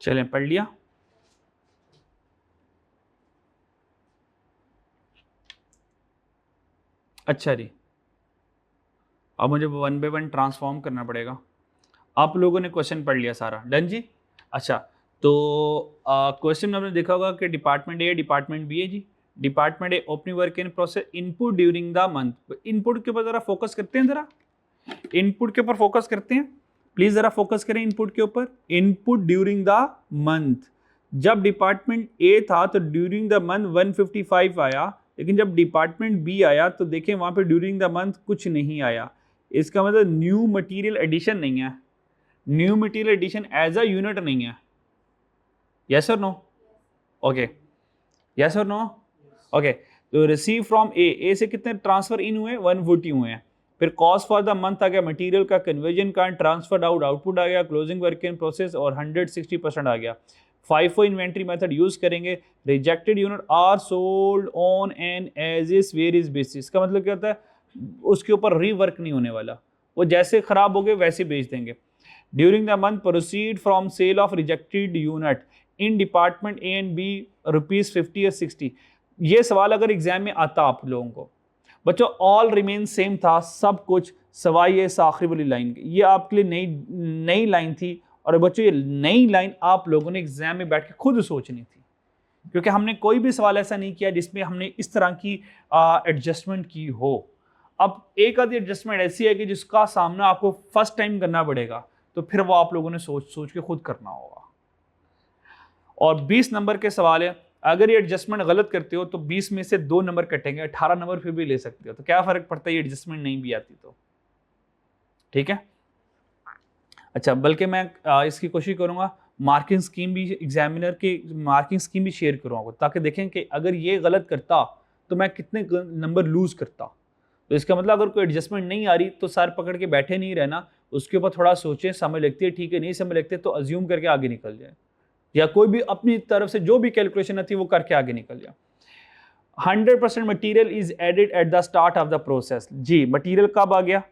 चलें पढ़ लिया। अच्छा जी अब मुझे 1 बाय 1 ट्रांसफॉर्म करना पड़ेगा। आप लोगों ने क्वेश्चन पढ़ लिया सारा, डन जी। अच्छा तो क्वेश्चन में आपने देखा होगा कि डिपार्टमेंट ए डिपार्टमेंट बी है जी। Department A opening work in process input during the month. Input के ऊपर जरा फोकस करते हैं, जरा इनपुट के ऊपर फोकस करते हैं प्लीज, जरा फोकस करें इनपुट के ऊपर। इनपुट ड्यूरिंग द मंथ, जब डिपार्टमेंट ए था तो ड्यूरिंग द मंथ 155 आया, लेकिन जब डिपार्टमेंट बी आया तो देखें वहां पे ड्यूरिंग द मंथ कुछ नहीं आया। इसका मतलब न्यू मटेरियल एडिशन नहीं है, new material addition as a unit नहीं है। यस और नो? ओके, यस और नो? ओके, तो रिसीव फ्रॉम ए से कितने ट्रांसफर इन हुए? 140 हुए हैं। फिर कॉस्ट फॉर द मंथ आ गया, मटेरियल का कन्वर्जन का, ट्रांसफर आउट आउटपुट आ गया, क्लोजिंग वर्क इन प्रोसेस और 160% आ गया। FIFO इन्वेंट्री मेथड यूज करेंगे। Rejected unit are sold on an as is various basis. का मतलब क्या होता है? उसके ऊपर रीवर्क नहीं होने वाला, वो जैसे खराब हो गए वैसे बेच देंगे। During the month proceed from sale of rejected unit in department A and B ₹50 और 60। ये सवाल अगर एग्जाम में आता आप लोगों को, बच्चों ऑल रिमेन सेम था सब कुछ, सवाई इस आखिरी वाली लाइन, ये आपके लिए नई लाइन थी। और बच्चों ये नई लाइन आप लोगों ने एग्जाम में बैठ के खुद सोचनी थी, क्योंकि हमने कोई भी सवाल ऐसा नहीं किया जिसमें हमने इस तरह की एडजस्टमेंट की हो। अब एक आधी एडजस्टमेंट ऐसी है कि जिसका सामना आपको फर्स्ट टाइम करना पड़ेगा, तो फिर वो आप लोगों ने सोच सोच के खुद करना होगा। और 20 नंबर के सवाल है, अगर ये एडजस्टमेंट गलत करते हो तो 20 में से 2 नंबर कटेंगे, 18 नंबर फिर भी ले सकते हो। तो क्या फर्क पड़ता है ये एडजस्टमेंट नहीं भी आती तो, ठीक है। अच्छा, बल्कि मैं इसकी कोशिश करूंगा मार्किंग स्कीम भी, एग्जामिनर की मार्किंग स्कीम भी शेयर करूंगा, ताकि देखें कि अगर ये गलत करता तो मैं कितने नंबर लूज करता। तो इसका मतलब अगर कोई एडजस्टमेंट नहीं आ रही तो सर पकड़ के बैठे नहीं रहना, उसके ऊपर थोड़ा सोचें, समझ लगती है ठीक है, नहीं समझ लगती तो अज्यूम करके आगे निकल जाए, या कोई भी अपनी तरफ से जो भी कैलकुलेशन आती है वो करके आगे निकल जाए। 100% material is added at the start of the process. जी, मटीरियल कब आ गया?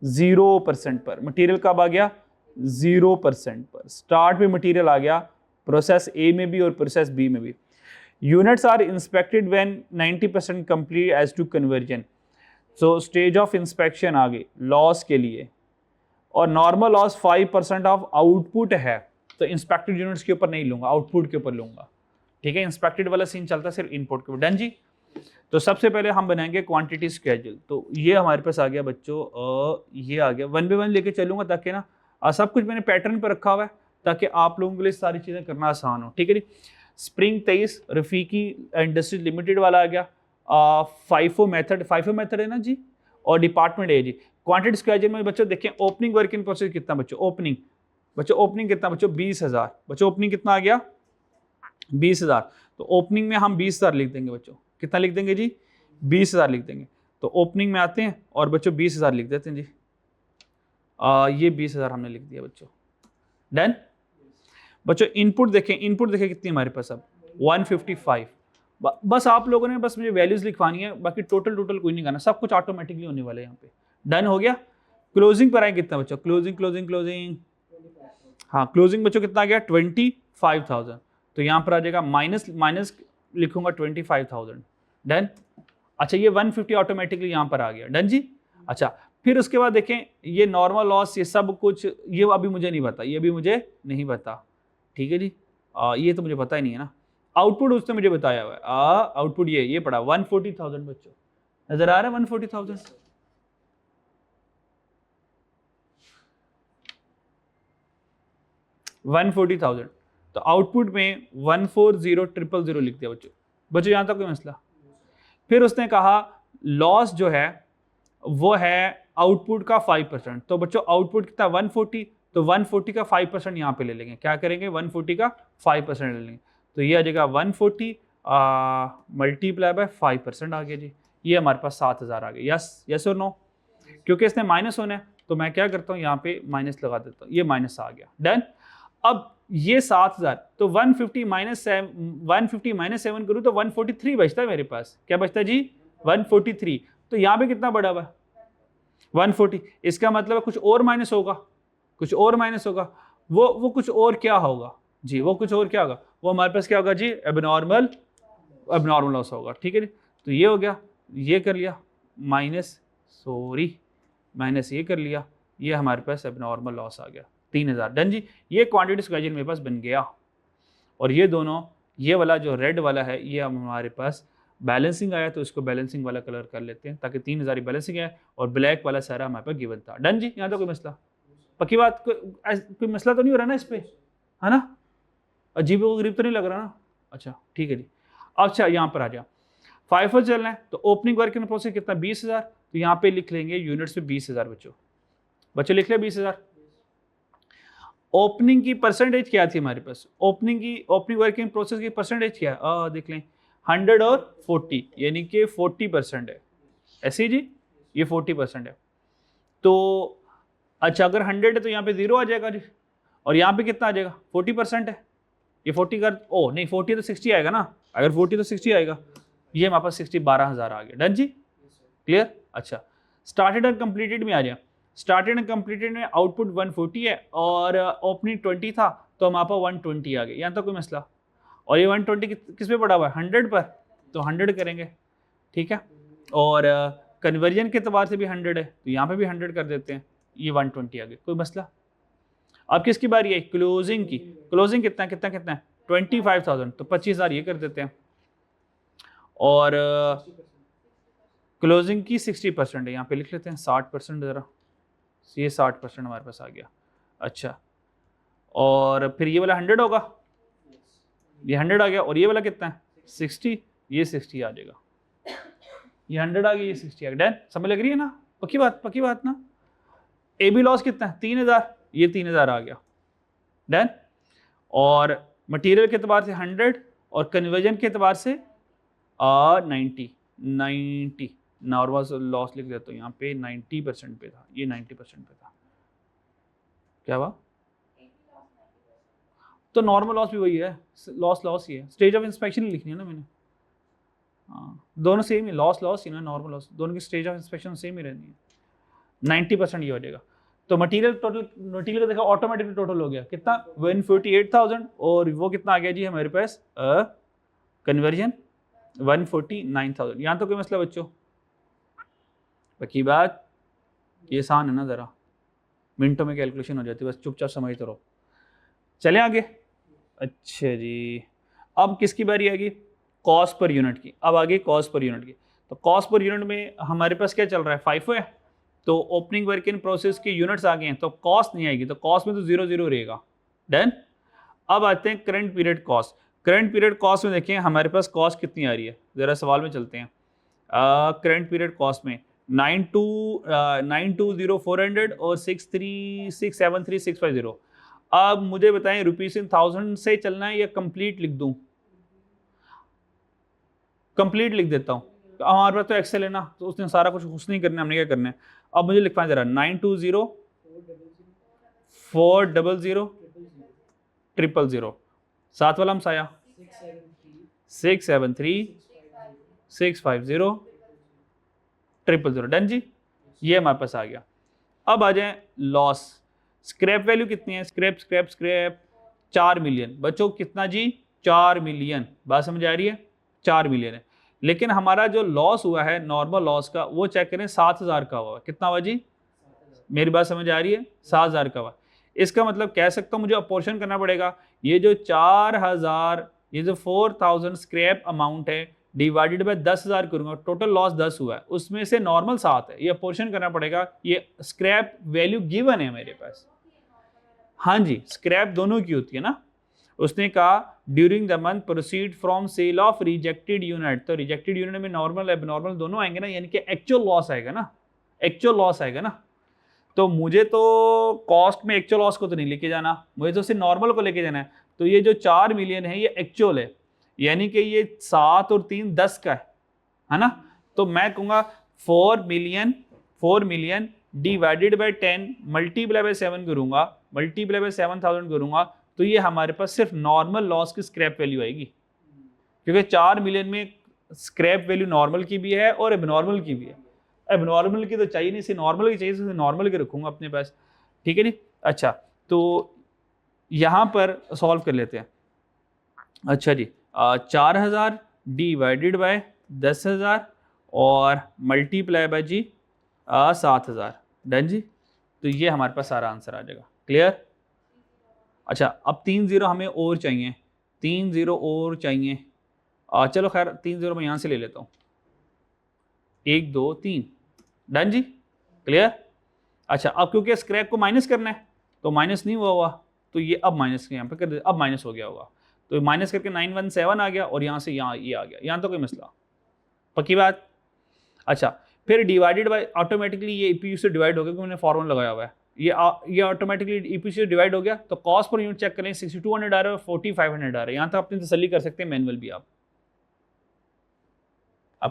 0% पर। मटीरियल कब आ गया? 0% पर। स्टार्ट में मटीरियल आ गया, प्रोसेस ए में भी और प्रोसेस बी में भी। Units are inspected when 90% complete as to conversion. So stage of inspection आ गई लॉस के लिए, और नॉर्मल लॉस 5% ऑफ आउटपुट है, तो इंस्पेक्टेड यूनिट्स के ऊपर नहीं लूंगा, आउटपुट के ऊपर लूंगा, ठीक है। इंस्पेक्टेड वाला सीन चलता है सिर्फ इनपुट के ऊपर। डन जी। तो सबसे पहले हम बनाएंगे क्वांटिटी स्केड्यूल। तो ये हमारे पास आ गया बच्चों, ये आ गया 1 by 1 लेके चलूंगा, ताकि ना सब कुछ मैंने पैटर्न पर रखा हुआ है ताकि आप लोगों के लिए सारी चीज़ें करना आसान हो, ठीक है जी। स्प्रिंग 23 रफीकी इंडस्ट्री लिमिटेड वाला आ गया। फाइफो मेथड है ना जी, और डिपार्टमेंट है जी। क्वांटिटी स्केड्यूल में बच्चों देखें ओपनिंग वर्क इन प्रोसेस कितना बच्चों, ओपनिंग कितना बच्चों, 20,000 बच्चों। ओपनिंग कितना आ गया? 20,000। तो ओपनिंग में हम 20,000 लिख देंगे बच्चों। कितना लिख देंगे जी? 20,000 लिख देंगे। तो ओपनिंग में आते हैं और बच्चों 20,000 लिख देते हैं जी। ये 20,000 हमने लिख दिया बच्चों। डन बच्चों। इनपुट देखें कितनी हमारे पास अब 155। बस आप लोगों ने बस मुझे वैल्यूज लिखवानी है, बाकी टोटल कोई नहीं करना, सब कुछ ऑटोमेटिकली होने वाला है यहाँ पे। डन हो गया। क्लोजिंग पर आए कितना बच्चों? क्लोजिंग हाँ, क्लोजिंग बच्चों कितना आ गया? 25,000। तो यहाँ पर आ जाएगा माइनस लिखूंगा 25,000। डन। अच्छा, ये 150 ऑटोमेटिकली यहाँ पर आ गया। डन जी। अच्छा, फिर उसके बाद देखें ये नॉर्मल लॉस, ये सब कुछ ये अभी मुझे नहीं पता, ठीक है जी। ये तो मुझे पता ही नहीं है ना। आउटपुट उसने मुझे बताया हुआ है, आउटपुट ये पड़ा 140,000 बच्चों। नजर आ रहा है 140,000? 140,000। तो आउटपुट में 140,000 लिख दिया बच्चों। यहाँ तक कोई मसला? फिर उसने कहा लॉस जो है वो है आउटपुट का 5%। तो बच्चों आउटपुट कितना? 140। तो 140 का 5% यहाँ पे ले लेंगे। क्या करेंगे? 140 का 5% ले लेंगे। तो ये आ जाएगा 140 मल्टीप्लाई बाय 5% आ गया जी। ये हमारे पास 7,000 आ गया। यस और नो? क्योंकि इसने माइनस होना है तो मैं क्या करता हूँ, यहाँ पे माइनस लगा देता हूँ, ये माइनस आ गया। डन। अब ये 7,000, तो 150 माइनस 7 करूँ तो 143 बचता है मेरे पास। क्या बचता है जी? 143। तो यहाँ पे कितना बढ़ा हुआ है? 140। इसका मतलब है कुछ और माइनस होगा, वो कुछ और क्या होगा जी? वो कुछ और क्या होगा? वो हमारे पास क्या होगा जी? एबनॉर्मल लॉस होगा, ठीक है जी। तो ये हो गया, ये कर लिया, माइनस ये कर लिया, ये हमारे पास एबनॉर्मल लॉस आ गया 3,000। डन जी। ये क्वांटिटी स्केड्यूल मेरे पास बन गया। और ये दोनों, ये वाला जो रेड वाला है ये हमारे पास बैलेंसिंग आया, तो इसको बैलेंसिंग वाला कलर कर लेते हैं ताकि 3,000 बैलेंसिंग है, और ब्लैक वाला सारा हमारे पास गिवन था। डन जी। यहाँ तो कोई मसला, पक्की बात, कोई मसला तो नहीं हो रहा ना इस पे, है ना? अजीब व गरीब तो नहीं लग रहा ना? अच्छा ठीक है जी। अच्छा, यहाँ पर आ जाओ, फाइफो चलना है। तो ओपनिंग वर्क इन प्रोसेस कितना? 20,000। तो यहाँ पे लिख लेंगे यूनिट्स में 20,000 बच्चों लिख ले 20,000। ओपनिंग की परसेंटेज क्या थी हमारे पास? ओपनिंग वर्किंग प्रोसेस की परसेंटेज क्या है? देख लें, 100 और 40, यानी कि 40% है। ऐसे ही जी, ये 40% है। तो अच्छा, अगर 100 है तो यहाँ पे 0 आ जाएगा जी, और यहाँ पे कितना आ जाएगा? 40% है। ये 40 का नहीं, 40 तो 60 आएगा ना। अगर 40 तो 60 आएगा। ये हमारे पास 60 12,000 आ गया। डन जी। क्लियर। अच्छा, स्टार्टेड और कंप्लीटेड में आ जाए। स्टार्टेड एंड कंप्लीटेड में आउटपुट 140 है और ओपनिंग 20 था, तो हमारे पास 120 आ गए। यहाँ तक कोई मसला? और ये 120 किस पे पड़ा हुआ है? 100 पर, तो 100 करेंगे, ठीक है। और कन्वर्जन के एतबार से भी 100 है, तो यहाँ पे भी 100 कर देते हैं। ये 120 आ गए। कोई मसला? अब किसकी बारी है? क्लोजिंग की। क्लोजिंग कितना है? 25,000, तो 25,000 ये कर देते हैं, और क्लोजिंग की 60% है, यहाँ पे लिख लेते हैं 60%, ज़रा ये 60% हमारे पास आ गया। अच्छा, और फिर ये वाला 100 होगा, ये 100 आ गया, और ये वाला कितना है 60, ये 60 आ जाएगा, ये 100 आ गया, ये 60 आ गया। डन, समझ लग रही है ना, पक्की बात ना। ए बी लॉस कितना है 3,000, ये 3,000 आ गया। डन, और मटेरियल के एतबार से 100 और कन्वर्जन के एतबार से 90 नॉर्मल लॉस लिख देता हूँ यहाँ पे 90% पे था, ये 90% पे था। क्या हुआ, तो नॉर्मल लॉस भी वही है, लॉस ही है, स्टेज ऑफ इंस्पेक्शन लिखनी है ना मैंने। हाँ, दोनों सेम ही, लॉस ही ना नॉर्मल लॉस, दोनों की स्टेज ऑफ इंस्पेक्शन सेम ही रहनी है। 90% ये हो जाएगा। तो मटेरियल का देखा ऑटोमेटिकली टोटल हो गया कितना 148,000, और वो कितना आ गया जी हमारे पास कन्वर्जन 149,000। यहाँ तो कोई मसला बच्चों, बाकी बात ये आसान है ना, ज़रा मिनटों में कैलकुलेशन हो जाती है, बस चुपचाप समझते रहो। चले आगे। अच्छा जी, अब किसकी बारी आ गई, कॉस्ट पर यूनिट की। अब आगे कॉस्ट पर यूनिट की, तो कॉस्ट पर यूनिट में हमारे पास क्या चल रहा है, FIFO है, तो ओपनिंग वर्क इन प्रोसेस के यूनिट्स आ गए हैं, तो कॉस्ट नहीं आएगी, तो कॉस्ट में तो 0 रहेगा। डन, अब आते हैं current period cost. Current period cost में देखें हमारे पास कॉस्ट कितनी आ रही है, ज़रा सवाल में चलते हैं। करंट पीरियड कॉस्ट में 920,400 और 63673,650। अब मुझे बताएं रुपीज इन 1000 से चलना है या कंप्लीट लिख दूं, कंप्लीट लिख देता हूँ, हमारे पास तो एक्सेल है ना, तो उसने सारा कुछ नहीं करना, हमने क्या करना है। अब मुझे लिखना जरा 920,400,000 साथ वाला हमसाया 673,650,000। डन जी, ये हमारे पास आ गया। अब आ जाए लॉस। स्क्रैप वैल्यू कितनी है, स्क्रैप 4 मिलियन। बच्चों कितना जी, 4 मिलियन, बात समझ आ रही है, 4 मिलियन है। लेकिन हमारा जो लॉस हुआ है नॉर्मल लॉस का, वो चेक करें 7,000 का हुआ। कितना हुआ जी, मेरी बात समझ आ रही है, 7,000 का हुआ। इसका मतलब कह सकता हूँ मुझे अपोर्शन करना पड़ेगा, ये जो 4,000, ये जो 4,000 स्क्रैप अमाउंट है डिवाइडेड बाय 10,000 करूंगा, टोटल लॉस 10 हुआ है, उसमें से नॉर्मल 7 है, ये अपोर्शन करना पड़ेगा। ये स्क्रैप वैल्यू गिवन है मेरे पास, हाँ जी, स्क्रैप दोनों की होती है ना। उसने कहा during the month proceed from sale of rejected unit, तो रिजेक्टेड यूनिट में नॉर्मल एबनॉर्मल दोनों आएंगे ना, यानी कि एक्चुअल लॉस आएगा ना, एक्चुअल लॉस आएगा ना। तो मुझे तो कॉस्ट में एक्चुअल लॉस को तो नहीं लेके जाना, मुझे तो सिर्फ नॉर्मल को लेके जाना है। तो ये जो 4 मिलियन है ये एक्चुअल है, यानी कि ये 7 और 3 10 का है ना। तो मैं कहूँगा 4 million divided by 10 multiply by 7 करूँगा, मल्टीप्लाई बाय 7,000 करूँगा, तो ये हमारे पास सिर्फ नॉर्मल लॉस की स्क्रैप वैल्यू आएगी, क्योंकि 4 मिलियन में स्क्रैप वैल्यू नॉर्मल की भी है और एबनॉर्मल की भी है। एबनॉर्मल की तो चाहिए नहीं, सिर्फ नॉर्मल की चाहिए, सिर्फ नॉर्मल की रखूँगा अपने पास, ठीक है नी। अच्छा, तो यहाँ पर सॉल्व कर लेते हैं। अच्छा जी, 4,000 डिवाइडेड बाय 10,000 और मल्टीप्लाई बाय जी 7,000। डन जी, तो ये हमारे पास सारा आंसर आ जाएगा। क्लियर। अच्छा, अब 3 0 हमें और चाहिए, 3 0 और चाहिए। चलो खैर 3 0 मैं यहाँ से ले लेता हूँ, 1 2 3। डन जी, क्लियर। अच्छा, अब क्योंकि स्क्रैप को माइनस करना है तो माइनस नहीं हुआ, तो ये अब माइनस यहाँ पे कर दे, अब माइनस हो गया होगा, तो माइनस करके 917 आ गया, और यहाँ से यहाँ ये आ गया, यहाँ तो कोई मसला, पक्की बात। अच्छा, फिर डिवाइडेड बाय, ऑटोमेटिकली ये ईपीयू से डिवाइड हो गया, क्योंकि मैंने फॉर्मूला लगाया हुआ है, ये ऑटोमेटिकली ईपीयू से डिवाइड हो गया। तो कॉस्ट पर यूनिट चेक करें, 6200 आ रहा है, 4500 आ रहा है। यहाँ तक अपनी तसल्ली कर सकते हैं, मैनुअल भी आप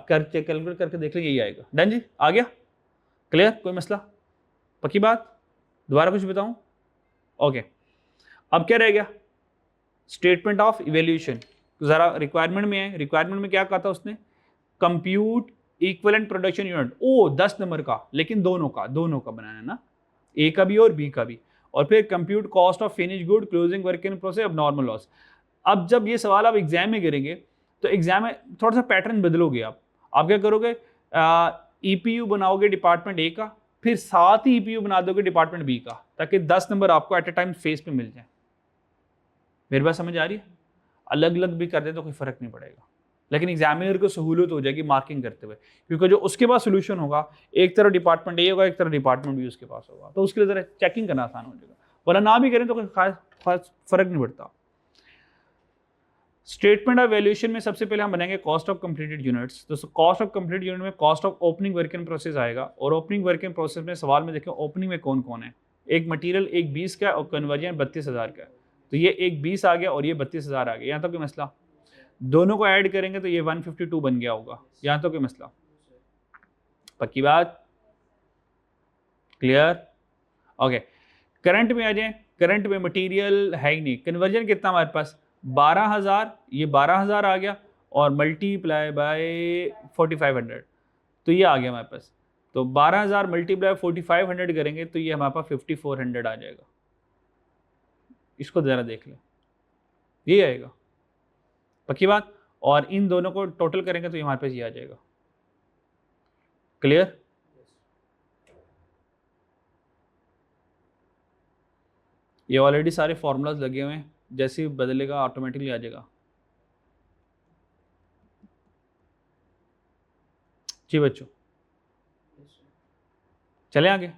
कर कैलकुलेट करके देख लें, यही आएगा। डन जी, आ गया, क्लियर, कोई मसला, पक्की बात। दोबारा कुछ बताऊं, ओके। अब क्या रह गया, स्टेटमेंट ऑफ इवैल्यूएशन, जरा रिक्वायरमेंट में है, रिक्वायरमेंट में क्या कहा था उसने, कंप्यूट इक्विवेलेंट प्रोडक्शन यूनिट, ओ 10 नंबर का, लेकिन दोनों का बनाना है ना, ए का भी और बी का भी। और फिर compute cost of finish good, closing work in process, अब नॉर्मल लॉस। अब जब ये सवाल आप एग्जाम में करेंगे तो एग्जाम में थोड़ा सा पैटर्न बदलोगे आप क्या करोगे, ईपीयू बनाओगे डिपार्टमेंट ए का, फिर साथ ही ईपीयू बना दोगे डिपार्टमेंट बी का, ताकि 10 नंबर आपको एट ए टाइम फेस पे मिल जाए। मेरी बात समझ आ रही है। अलग अलग भी कर दे तो कोई फ़र्क नहीं पड़ेगा, लेकिन एग्जामिनर को सहूलत हो जाएगी मार्किंग करते हुए, क्योंकि जो उसके पास सोल्यूशन होगा, एक तरफ डिपार्टमेंट ए होगा, एक तरफ डिपार्टमेंट बी उसके पास होगा, तो उसके लिए ज़रा चेकिंग करना आसान हो जाएगा, वरना ना भी करें तो कोई खास फ़र्क नहीं पड़ता। स्टेटमेंट ऑफ वैल्यूएशन में सबसे पहले हम बनाएंगे कॉस्ट ऑफ कंप्लीटेड यूनिट्स। तो कॉस्ट ऑफ कंप्लीटेड यूनिट में cost of opening work in process आएगा, और ओपनिंग वर्क इन प्रोसेस में सवाल में देखें ओपनिंग में कौन कौन है, एक मटेरियल एक 20 का और कन्वर्जन 32,000 का है, तो ये एक 20 आ गया और ये 32,000 आ गया, यहाँ तक कोई मसला? दोनों को ऐड करेंगे तो ये 152 बन गया होगा, यहाँ तक कोई मसला? पक्की बात? क्लियर? ओके, करंट में आ जाए। करंट में मटेरियल है ही नहीं, कन्वर्जन कितना हमारे पास 12,000, ये 12,000 आ गया और मल्टीप्लाई बाय 4500, तो ये आ गया हमारे पास। तो 12,000 मल्टीप्लाई 4500 करेंगे तो ये हमारे पास 5400 आ जाएगा। इसको ज़रा देख लें, ये आएगा, पक्की बात? और इन दोनों को टोटल करेंगे तो ये हमारे पास ये आ जाएगा। क्लियर? ये ऑलरेडी सारे फॉर्मूलाज लगे हुए हैं, जैसे ही बदलेगा ऑटोमेटिकली आ जाएगा। जी बच्चों, चले आगे।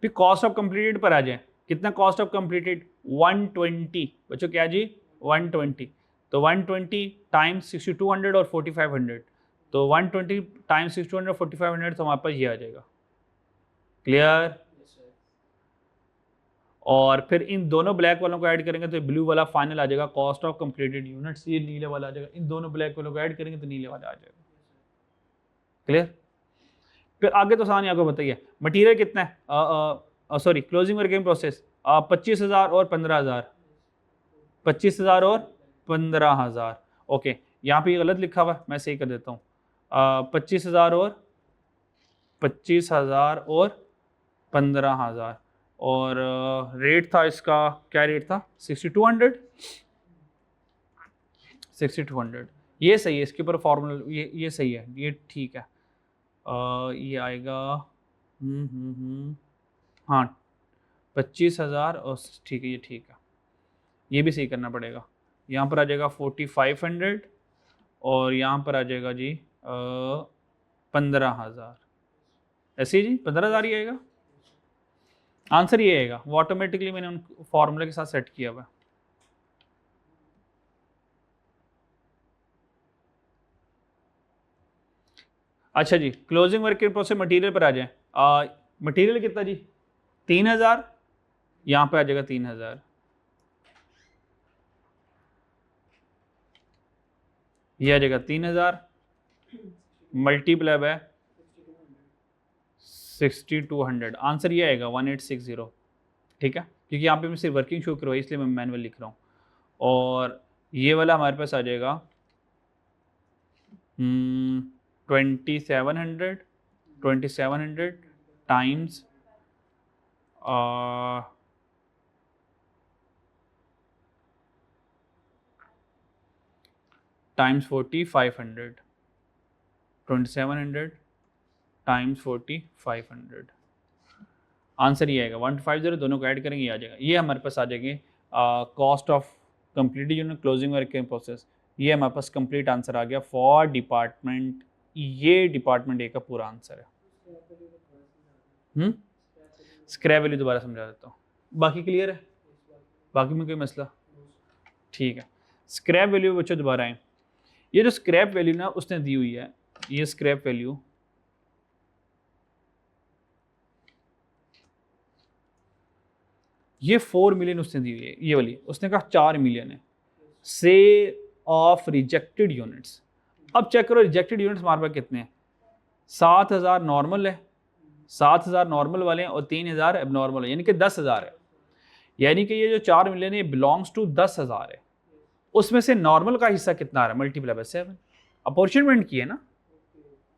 फिर कॉस्ट ऑफ कंप्लीटेड पर आ जाए। कितना कॉस्ट ऑफ कंप्लीटेड? 120 बच्चों, क्या जी? 120। तो 120 टाइम्स 6200 और 4500, तो 120 टाइम्स 6200 4500, तो हमारे पास ये आ जाएगा। क्लियर? और फिर इन दोनों ब्लैक वालों को ऐड करेंगे तो ब्लू वाला फाइनल आ जाएगा, कॉस्ट ऑफ कंप्लीटेड यूनिट्स, ये नीले वाला आ जाएगा। इन दोनों ब्लैक वालों को ऐड करेंगे तो नीले वाला आ जाएगा। क्लियर? फिर आगे तो आसान, आपको बताइए मटेरियल कितना है, sorry closing work in process 25,000 और 15,000, 25,000 और 15,000। ओके, यहाँ पे गलत लिखा हुआ है, मैं सही कर देता हूँ। 25,000 और 15,000, और रेट था इसका, क्या रेट था? 6200। 6200 ये सही है, इसके ऊपर फॉर्मूला ये सही है, ये ठीक है। ये आएगा हाँ 25,000 और ठीक है, ये ठीक है, ये भी सही करना पड़ेगा। यहाँ पर आ जाएगा 4500 और यहाँ पर आ जाएगा जी 15,000, ऐसे ही जी 15,000 ही आएगा। आंसर ये आएगा, वो ऑटोमेटिकली मैंने उन फॉर्मूले के साथ सेट किया हुआ है। अच्छा जी, closing work in process material पर आ जाए। मटेरियल कितना जी? 3,000, यहाँ पे आ जाएगा 3,000, ये आ जाएगा 3,000 मल्टीप्लाई बाय 6200, आंसर ये आएगा 1860। ठीक है, क्योंकि यहाँ पे मैं सिर्फ वर्किंग शो करवाई इसलिए मैं मैनुअल लिख रहा हूँ। और ये वाला हमारे पास आ जाएगा 2700 टाइम्स टाइम्स 4500, 2700 टाइम्स 4500, आंसर ये आएगा 150। दोनों को ऐड करेंगे ये आ जाएगा। ये हमारे पास आ जाएंगे cost of complete unit closing work in process. ये हमारे पास कंप्लीट आंसर आ गया फॉर डिपार्टमेंट, ये डिपार्टमेंट ए का पूरा आंसर है। स्क्रैप वैल्यू दोबारा समझा देता हूँ, बाकी क्लियर है? बाकी में कोई मसला? ठीक है, स्क्रैप वैल्यू बच्चों दोबारा आए। ये जो स्क्रैप वैल्यू ना उसने दी हुई है, ये स्क्रैप वैल्यू ये 4 मिलियन उसने दी हुई है, ये वाली उसने कहा 4 मिलियन है से ऑफ रिजेक्टेड यूनिट्स। अब चेक करो रिजेक्टेड यूनिट्स हमारे पास कितने हैं? 7,000 नॉर्मल है, 7,000 नॉर्मल वाले हैं और 3,000 एबनॉर्मल है, यानी कि 10,000 है। यानी कि ये जो 4 मिलियन है बिलोंग्स टू 10,000 है। उसमें से नॉर्मल का हिस्सा कितना आ रहा है? मल्टीप्लाई बाय 7, अपॉर्चुनमेंट की है ना,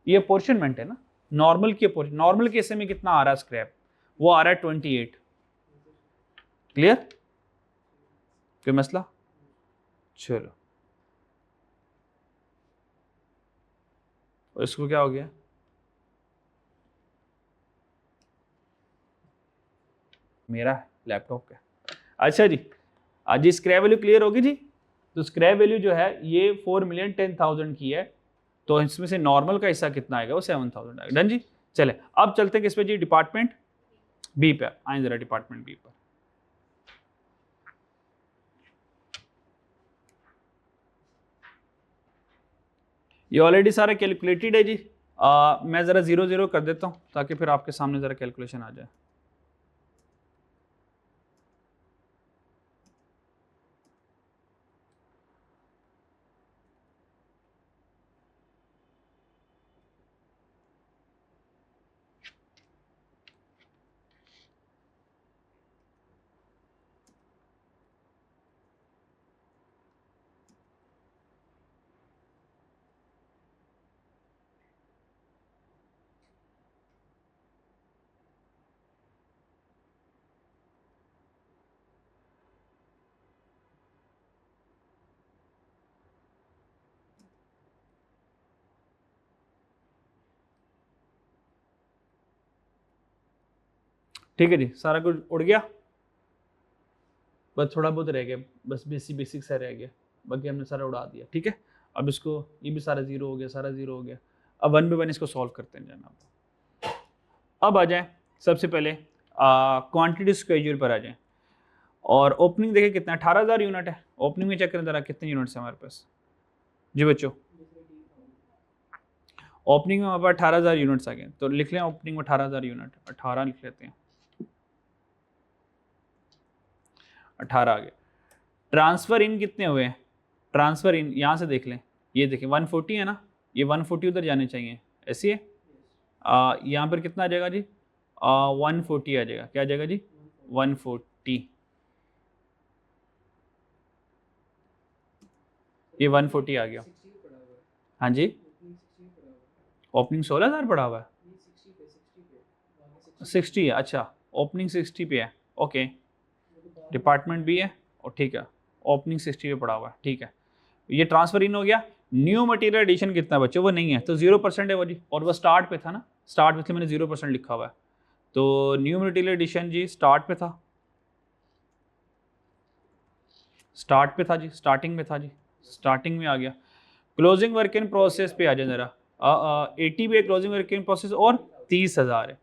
ये अपॉर्चुनमेंट है ना। नॉर्मल की नॉर्मल के हिस्से में कितना आ रहा है स्क्रैप? वो आ रहा है 28। क्लियर? कोई मसला? चलो, और इसको क्या हो गया? मेरा लैपटॉप का। अच्छा जी, आज स्क्रैप वैल्यू क्लियर होगी जी? तो स्क्रैप वैल्यू जो है ये 4,10,000 की है, तो इसमें से नॉर्मल का हिस्सा कितना आएगा, वो 7,000 आएगा। डन जी। चले अब चलते हैं किस पे जी, डिपार्टमेंट बी पे। आए जरा डिपार्टमेंट बी पर। ये ऑलरेडी सारा कैलकुलेटेड है जी। मैं ज़रा 0 0 कर देता हूँ ताकि फिर आपके सामने ज़रा कैलकुलेशन आ जाए। ठीक है जी, सारा कुछ उड़ गया, बस थोड़ा बहुत रह गया, बस बेसिक सा रह गया, बाकी हमने सारा उड़ा दिया। ठीक है, अब इसको, ये भी सारा 0 हो गया, सारा 0 हो गया। अब 1 बाय 1 इसको सॉल्व करते हैं जनाब। अब आ जाए सबसे पहले क्वांटिटी स्केड्यूल पर आ जाए, और ओपनिंग देखें कितना, 18,000 यूनिट है। ओपनिंग में चेक करें ज़रा कितने यूनिट्स हैं हमारे पास जी बच्चों। ओपनिंग में हमारे पास 18,000 यूनिट्स आ गए, तो लिख लें ओपनिंग में 18,000 यूनिट, 18 लिख लेते हैं, 18 आ गए। ट्रांसफ़र इन कितने हुए हैं, ट्रांसफ़र इन यहाँ से देख लें, ये देखें 140 है ना, ये 140 उधर जाने चाहिए, ऐसी है। यहाँ पर कितना आ जाएगा जी, 140 आ जाएगा, क्या आ जाएगा जी 140, ये 140 आ गया। हाँ जी, ओपनिंग 16,000 पड़ा हुआ है, 60 है, अच्छा ओपनिंग 60 पे है, ओके। डिपार्टमेंट भी है, और ठीक है ओपनिंग 60 पे पड़ा हुआ है, ठीक है। ये ट्रांसफर इन हो गया। न्यू मटेरियल एडिशन कितना बच्चों, वो नहीं है, तो 0% है वो जी, और वो स्टार्ट पे था ना, स्टार्ट पे थे, मैंने 0% लिखा हुआ है। तो न्यू मटेरियल एडिशन जी स्टार्ट पे था, स्टार्ट पे था जी, स्टार्टिंग में था जी, स्टार्टिंग में आ गया। क्लोजिंग वर्क इन प्रोसेस पे आ जाए ज़रा, 80 पे क्लोजिंग वर्क इन प्रोसेस, और 30,000 है,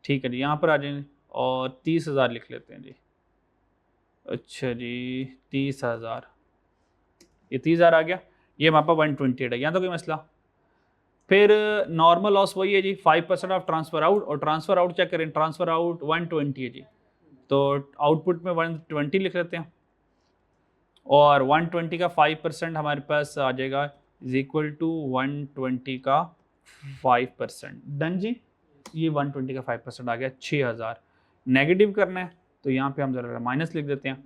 ठीक है जी, यहाँ पर आ जाए और 30,000 लिख लेते हैं जी। अच्छा जी 30,000, ये 30,000 आ गया, ये हमारे पास 128 है, यहाँ तो कोई मसला। फिर नॉर्मल लॉस वही है जी, 5% ऑफ ट्रांसफ़र आउट, और ट्रांसफ़र आउट चेक करें, ट्रांसफ़र आउट 120 है जी, तो आउटपुट में 120 लिख लेते हैं, और 120 का 5% हमारे पास आ जाएगा इज इक्वल टू 120 का 5%। डन जी, ये 120 का 5% आ गया, 6,000। नेगेटिव करना है तो यहाँ पे हम ज़रा माइनस लिख देते हैं,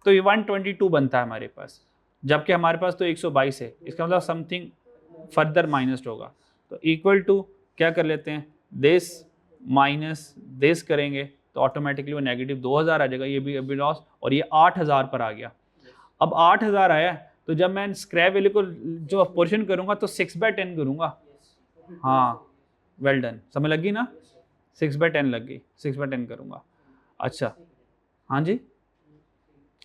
तो ये 122 बनता है हमारे पास, जबकि हमारे पास तो 122 है, इसका मतलब समथिंग फर्दर माइनस होगा। तो इक्वल टू क्या कर लेते हैं, दिस माइनस दिस करेंगे तो ऑटोमेटिकली वो नेगेटिव 2,000 आ जाएगा, ये भी अभी लॉस, और ये 8,000 पर आ गया। अब 8,000 आया, तो जब मैं स्क्रैप वैल्यू को जो पोर्शन करूंगा तो 6/10 करूंगा, हाँ वेल डन, समझ लगी ना, 6/10 लग गई, 6/10 करूंगा। अच्छा हाँ जी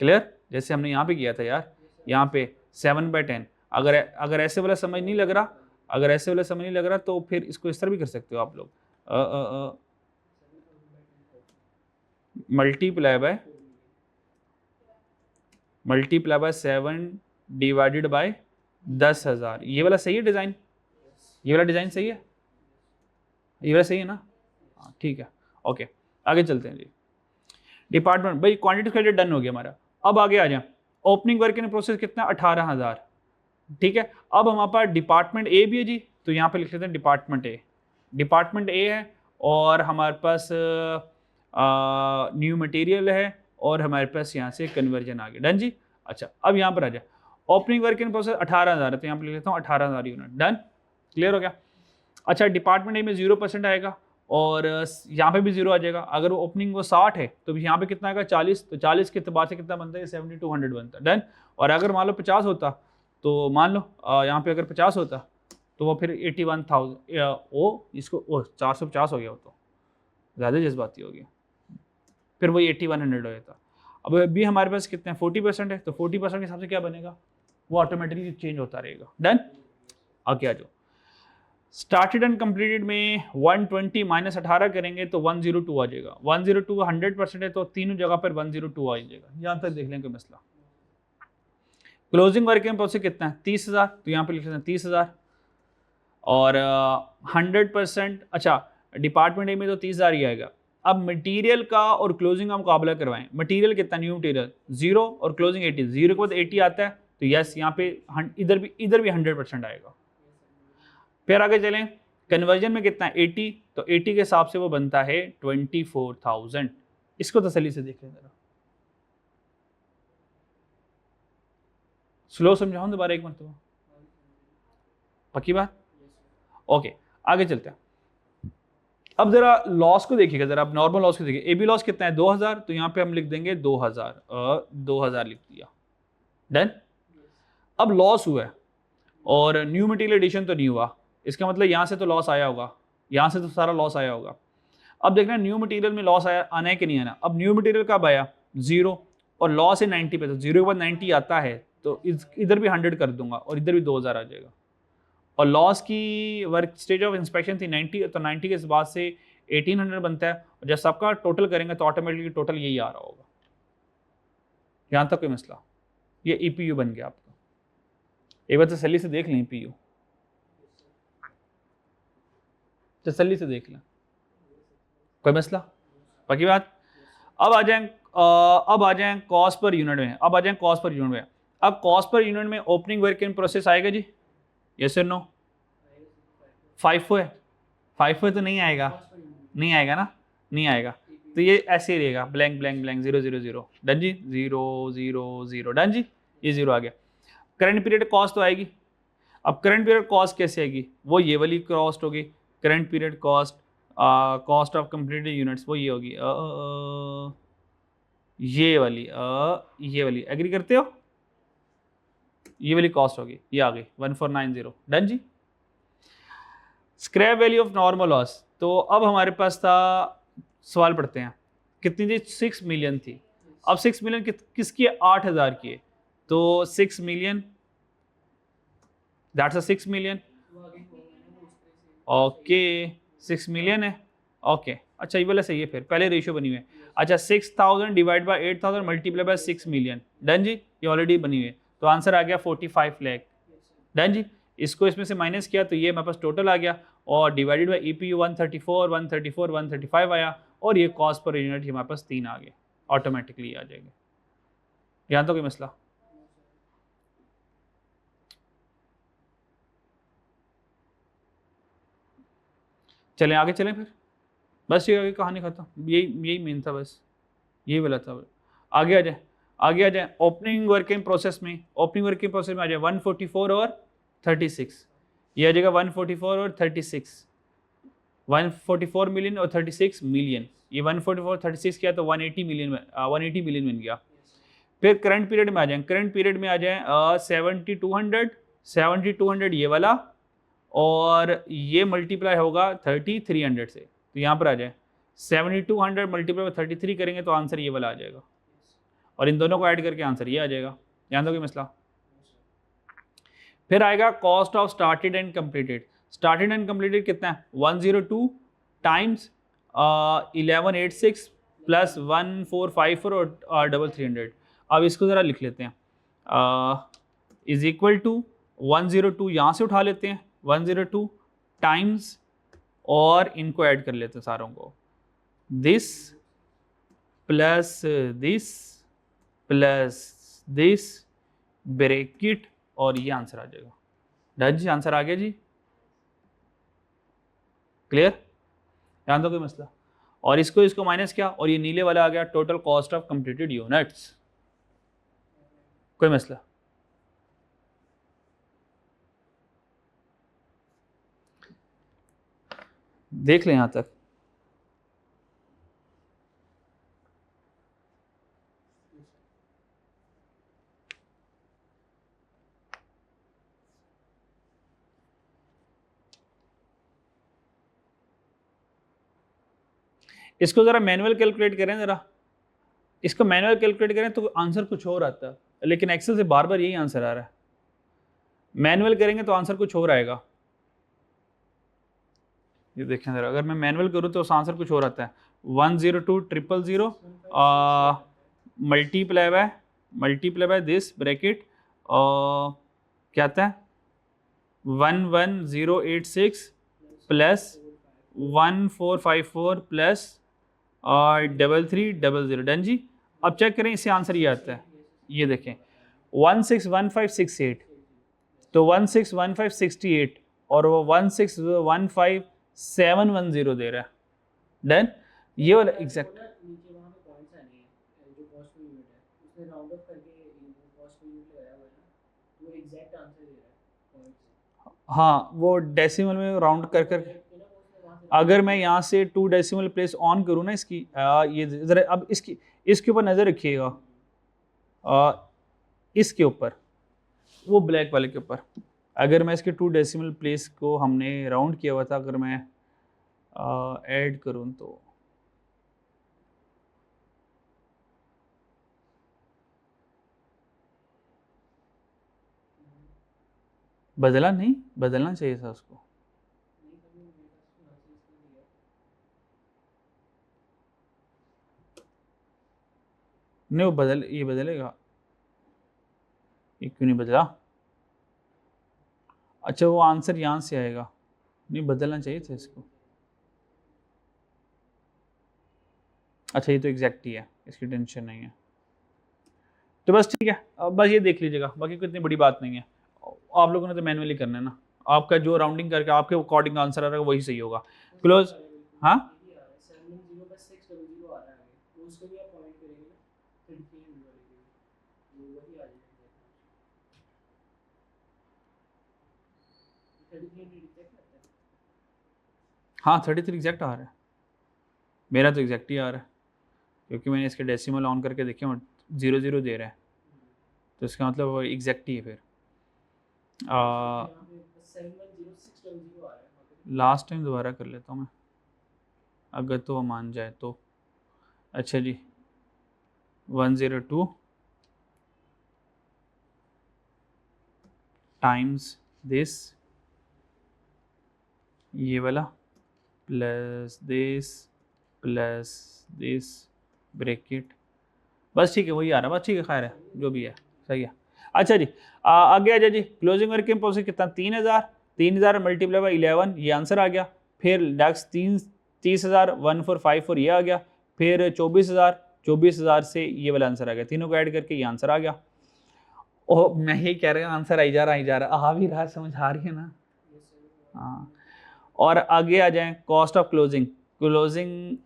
क्लियर, जैसे हमने यहाँ पे किया था यार, यहाँ पे 7/10। अगर ऐसे वाला समझ नहीं लग रहा, अगर ऐसे वाला समझ नहीं लग रहा तो फिर इसको इस तरह भी कर सकते हो आप लोग, मल्टीप्लाई बाय 7 डिवाइडेड बाय 10,000, ये वाला सही है डिज़ाइन, ये वाला डिज़ाइन सही है, ये वाला सही है ना, हाँ ठीक है, ओके आगे चलते हैं जी। डिपार्टमेंट भाई क्वांटिटी क्रेडिट डन हो गया हमारा। अब आगे आ जाए, ओपनिंग वर्क इन प्रोसेस कितना, 18,000, ठीक है। अब हमारे पास डिपार्टमेंट ए भी है जी, तो यहाँ पे लिख लेते हैं डिपार्टमेंट ए, डिपार्टमेंट ए है, और हमारे पास न्यू मटेरियल है, और हमारे पास यहाँ से कन्वर्जन आ गया। डन जी। अच्छा अब यहाँ पर आ जाए, ओपनिंग वर्क इन प्रोसेस 18,000 है, तो यहाँ पर लिख लेता हूँ 18,000 यूनिट। डन, क्लियर हो गया। अच्छा डिपार्टमेंट ए में 0% आएगा, और यहाँ पे भी 0 आ जाएगा। अगर वो ओपनिंग वो 60 है तो यहाँ पे कितना आएगा 40, तो 40 के अतबार से कितना बनता है, 7200 बनता है। डन। और अगर मान लो 50 होता, तो मान लो यहाँ पे अगर 50 होता तो वो फिर 81,000 इसको 450 हो गया, वो तो ज़्यादा जज्बाती हो गया, फिर वही 8100 हो जाता। अब अभी हमारे पास कितने हैं, 40% है, तो 40% के हिसाब से क्या बनेगा, वो ऑटोमेटिकली चेंज होता रहेगा। डन। आगे आ जाओ। स्टार्टेड एंड कंप्लीटेड में 120 माइनस 18 करेंगे तो 102 आ जाएगा। 102 100% है तो तीनों जगह पर 102 आ जाएगा। यहाँ तक देख लें कोई मसला। क्लोजिंग वर्क इन प्रोसेस कितना है 30,000, तो यहाँ पे लिख लेते हैं 30,000। और 100%, अच्छा डिपार्टमेंट ए में तो 30,000 ही आएगा। अब मटेरियल का और क्लोजिंग का मुकाबला करवाएं। मटेरियल कितना, न्यू मटेरियल 0 और क्लोजिंग 80, 0 के बाद 80 आता है तो यस यहाँ पे इधर भी 100% आएगा। फिर आगे चलें, कन्वर्जन में कितना है 80, तो 80 के हिसाब से वो बनता है 24,000। इसको तसल्ली से देख लें जरा, स्लो समझाऊं दोबारा एक मरतबा, पक्की बात? ओके आगे चलते हैं। अब जरा लॉस को देखिएगा, जरा आप नॉर्मल लॉस को देखिए। एबी लॉस कितना है 2000, तो यहाँ पे हम लिख देंगे 2000 लिख दिया। डन। अब लॉस हुआ है और न्यू मटेरियल एडिशन तो नहीं हुआ, इसका मतलब यहाँ से तो लॉस आया होगा, यहाँ से तो सारा लॉस आया होगा। अब देखना न्यू मटेरियल में लॉस आया, आना है कि नहीं आना। अब न्यू मटेरियल कब आया 0 और लॉस है 90 पे, तो 0 के बाद 90 आता है तो इधर भी 100 कर दूंगा और इधर भी 2000 आ जाएगा। और लॉस की वर्क स्टेज ऑफ इंस्पेक्शन थी 90, तो 90 के बाद से 1800 बनता है और जब सबका टोटल करेंगे तो ऑटोमेटिकली टोटल यही आ रहा होगा। यहाँ तक कोई मसला? ये EPU बन गया आपका। एक बार तसल्ली से देख लें, EPU तसल्ली से देख लें, कोई मसला? बाकी बात। अब आ जाएं कॉस्ट पर यूनिट में। अब कॉस्ट पर यूनिट में ओपनिंग वर्क इन प्रोसेस आएगा जी, यस और नो? 5 है, 5 तो नहीं आएगा ना, नहीं आएगा। तो ये ऐसे ही रहेगा, ब्लैंक ब्लैंक ब्लैंक 0 0 0। डन जी, 0 0 0। डन जी, ये 0 आ गया। करंट पीरियड कॉस्ट तो आएगी। अब करंट पीरियड कॉस्ट कैसे आएगी? वो ये वाली कॉस्ट होगी, current period cost, cost of completed units, वो ये होगी ये वाली एग्री करते हो? ये वाली कॉस्ट होगी, ये आ गई 1490। डन जी। Scrap value of normal loss, तो अब हमारे पास था, सवाल पढ़ते हैं, कितनी थी 6 मिलियन थी। अब 6 मिलियन किसकी है 8000 की है, तो 6 million that's a 6 million. Okay 6 million है, ओके अच्छा ये वाला सही है, फिर पहले रेशियो बनी हुई है। अच्छा 6000 divide by 8000 multiply by 6 million. Done जी, ये ऑलरेडी बनी हुई है, तो आंसर आ गया 45 लाख। डन जी। इसको इसमें से माइनस किया तो ये मेरे पास टोटल आ गया और डिवाइडेड बाय EPU 134 134 135 आया और ये कॉस्ट पर यूनिट हमारे पास 3 आ गए, ऑटोमेटिकली आ जाएंगे। यहाँ तो कोई मसला? चलें आगे चलें फिर, बस ये आगे कहानी खत्म, यही मेन था, बस यही वाला था। आगे आ जाए ओपनिंग वर्किंग प्रोसेस में। ओपनिंग वर्किंग प्रोसेस में आ जाए 144 और 36, ये आ जाएगा 144 और 36, 144 मिलियन और 36 मिलियन। ये 144 36 किया तो 180 मिलियन बन गया। फिर करंट पीरियड में आ जाए, करंट पीरियड में आ जाए 7200 ये वाला और ये मल्टीप्लाई होगा 3300 से, तो यहाँ पर आ जाए 7200 मल्टीप्लाई 33 करेंगे तो आंसर ये वाला आ जाएगा और इन दोनों को ऐड करके आंसर ये आ जाएगा। यहाँ तो कोई मसला? फिर आएगा cost of started and completed. Started and completed कितना है 102 टाइम्स 1186 प्लस 1454 और 300। अब इसको ज़रा लिख लेते हैं, इज इक्वल टू 102 यहाँ से उठा लेते हैं 102 टाइम्स और इनको ऐड कर लेते हैं सारों को, दिस प्लस दिस ब्रैकेट और ये आंसर आ जाएगा। डन जी, आंसर आ गया जी, क्लियर? यहाँ तो कोई मसला? और इसको माइनस किया और ये नीले वाला आ गया total cost of completed units, कोई मसला? देख लें यहाँ तक। इसको ज़रा मैनुअल कैलकुलेट करें, ज़रा इसको मैनुअल कैलकुलेट करें तो आंसर कुछ और आता है, लेकिन एक्सेल से बार बार यही आंसर आ रहा है। मैनुअल करेंगे तो आंसर कुछ और आएगा। ये देखें जरा, अगर मैं मैनुअल करूँ तो आंसर कुछ और आता है। 102,000 मल्टीप्लाई बाय दिस ब्रैकेट क्या आता है 11086 प्लस 1454 प्लस 3300। डन जी। अब चेक करें, इससे आंसर ये आता है, ये देखें 161568, तो 161568 और वो 1615710 दे रहा है। डन। ये वाला एग्जैक्ट, हाँ वो डेसिमल में राउंड कर कर, अगर मैं यहाँ से 2 डेसिमल प्लेस ऑन करूँ ना इसकी, ये ज़रा अब इसके ऊपर नज़र रखिएगा, इसके ऊपर, वो ब्लैक वाले के ऊपर, अगर मैं इसके 2 डेसिमल प्लेस को हमने राउंड किया हुआ था, अगर मैं ऐड करूँ तो बदलना चाहिए था उसको। नहीं वो ये बदलेगा, ये क्यों नहीं बदला? अच्छा वो आंसर यहाँ से आएगा, नहीं बदलना चाहिए था इसको। अच्छा ये तो एग्जैक्ट ही है, इसकी टेंशन नहीं है, तो बस ठीक है, अब बस ये देख लीजिएगा, बाकी कोई इतनी बड़ी बात नहीं है। आप लोगों ने तो मैनुअली करना है ना, आपका जो राउंडिंग करके आपके अकॉर्डिंग आंसर आ रहा है वही सही होगा। क्लोज, हाँ हाँ 33 एग्जैक्ट आ रहा है, मेरा तो एग्जैक्ट ही आ रहा है, क्योंकि मैंने इसके डेसिमल ऑन करके देखे 00 दे रहा है, तो इसका मतलब वो एग्जैक्ट ही है। फिर लास्ट टाइम दोबारा कर लेता हूँ मैं, अगर तो वो मान जाए तो। अच्छा जी 102 टाइम्स दिस, ये वाला प्लस दिस ब्रैकेट, बस ठीक है वही आ रहा है, बस ठीक है, खैर है जो भी है सही है। अच्छा जी आगे आ जाए जी, क्लोजिंग वर्किंग प्रोसेस कितना 3000 मल्टीप्लाई बाई 11, ये आंसर आ गया। फिर नेक्स्ट 30,000 1454 ये आ गया। फिर 24,000 से ये वाला आंसर आ गया, तीनों को ऐड करके ये आंसर आ गया। ओह मैं यही कह रहा हूँ, आंसर आई जा रहा आ भी रहा, समझ आ रही है ना? हाँ। और आगे आ जाएं, कॉस्ट ऑफ क्लोजिंग,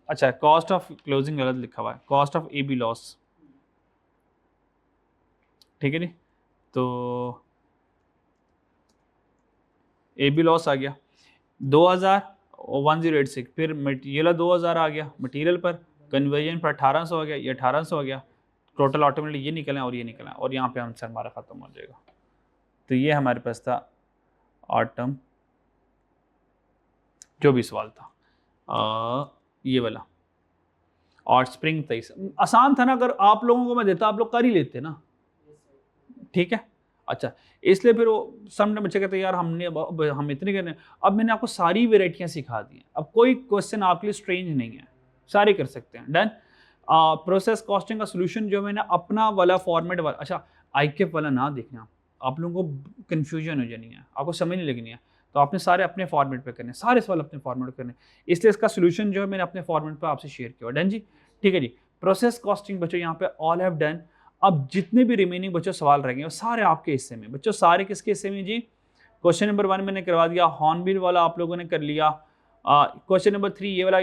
अच्छा कॉस्ट ऑफ क्लोजिंग गलत लिखा हुआ है, कॉस्ट ऑफ AB लॉस, ठीक है जी। तो AB लॉस आ गया 2000 और 1086, फिर मटीरियल 2000 आ गया मटेरियल पर, कन्वर्जन पर 1800 आ गया, ये 1800 आ गया, टोटल ऑटोमेटिक ये निकला और ये निकला, और यहाँ पे आंसर हमारा ख़त्म हो जाएगा। तो ये हमारे पास था ऑटम जो भी सवाल था ये वाला, और स्प्रिंग 23 आसान था ना, अगर आप लोगों को मैं देता आप लोग कर ही लेते ना, ठीक है। अच्छा इसलिए फिर वो सम बच्चे कहते हैं यार हम इतने करने, अब मैंने आपको सारी वेराइटियां सिखा दी हैं, अब कोई क्वेश्चन आपके लिए स्ट्रेंज नहीं है, सारे कर सकते हैं। डन। प्रोसेस कॉस्टिंग का सोल्यूशन जो मैंने अपना वाला फॉर्मेट वाला, अच्छा आईकेप वाला ना देखना, आप लोगों को कन्फ्यूजन हो जानी है, आपको समझ नहीं लगनी है, तो आपने सारे अपने फॉर्मेट पे करने, सारे सवाल अपने फॉर्मेट पे करने, इसलिए इसका सोल्यूशन जो है मैंने अपने फॉर्मेट पे आपसे शेयर किया। डन जी, ठीक है जी। प्रोसेस कॉस्टिंग बच्चों यहाँ पे ऑल हैव डन। अब जितने भी रिमेनिंग बच्चों सवाल रह गए वो सारे आपके हिस्से में, बच्चों सारे किसके हिस्से में जी? क्वेश्चन नंबर 1 मैंने करवा दिया, हॉर्नबिल वाला आप लोगों ने कर लिया। क्वेश्चन नंबर 3 ये वाला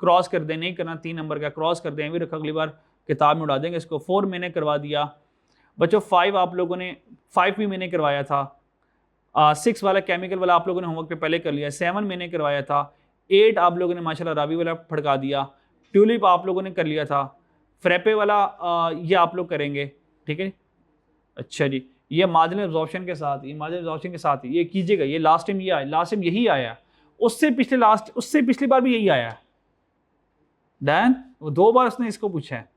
क्रॉस कर दें, नहीं करना 3 नंबर का, क्रॉस कर दें भी रखा, अगली बार किताब में उड़ा देंगे इसको। 4 मैंने करवा दिया बच्चों, 5 आप लोगों ने, 5 भी मैंने करवाया था। 6 वाला केमिकल वाला आप लोगों ने होमवर्क पे पहले कर लिया। 7 मैंने करवाया था। 8 आप लोगों ने माशाल्लाह रावी वाला फड़का दिया। ट्यूलिप आप लोगों ने कर लिया था। फ्रेपे वाला ये आप लोग करेंगे, ठीक है। अच्छा जी, ये मार्जिनल एब्जॉर्प्शन के साथ, ये कीजिएगा, ये लास्ट टाइम ये आया, लास्ट टाइम यही आया, उससे पिछली बार भी यही आया। डन, वो 2 बार उसने इसको पूछा है।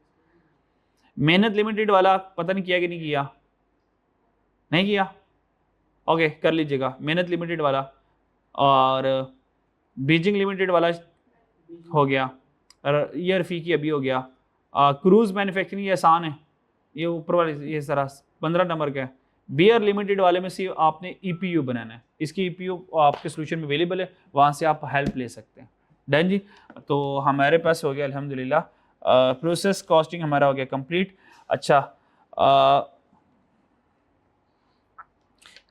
मेहनत लिमिटेड वाला पता नहीं किया कि नहीं किया, नहीं किया, ओके कर लीजिएगा। मेहनत लिमिटेड वाला और बीजिंग लिमिटेड वाला हो गया, ये रफ़ीकी अभी हो गया। क्रूज़ मैन्युफैक्चरिंग ये आसान है, ये ऊपर वाले ये ज़रा 15 नंबर का है। बियर लिमिटेड वाले में से आपने ईपीयू बनाना है, इसकी ईपीयू आपके सोल्यूशन में अवेलेबल है, वहाँ से आप हेल्प ले सकते हैं। डन जी। तो हमारे पास हो गया अल्हम्दुलिल्लाह, प्रोसेस कॉस्टिंग हमारा हो गया कंप्लीट। अच्छा,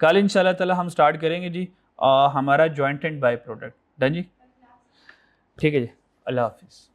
कल इंशाल्लाह ताला हम स्टार्ट करेंगे जी हमारा joint and by product. Done जी, ठीक है जी, अल्लाह हाफिज़।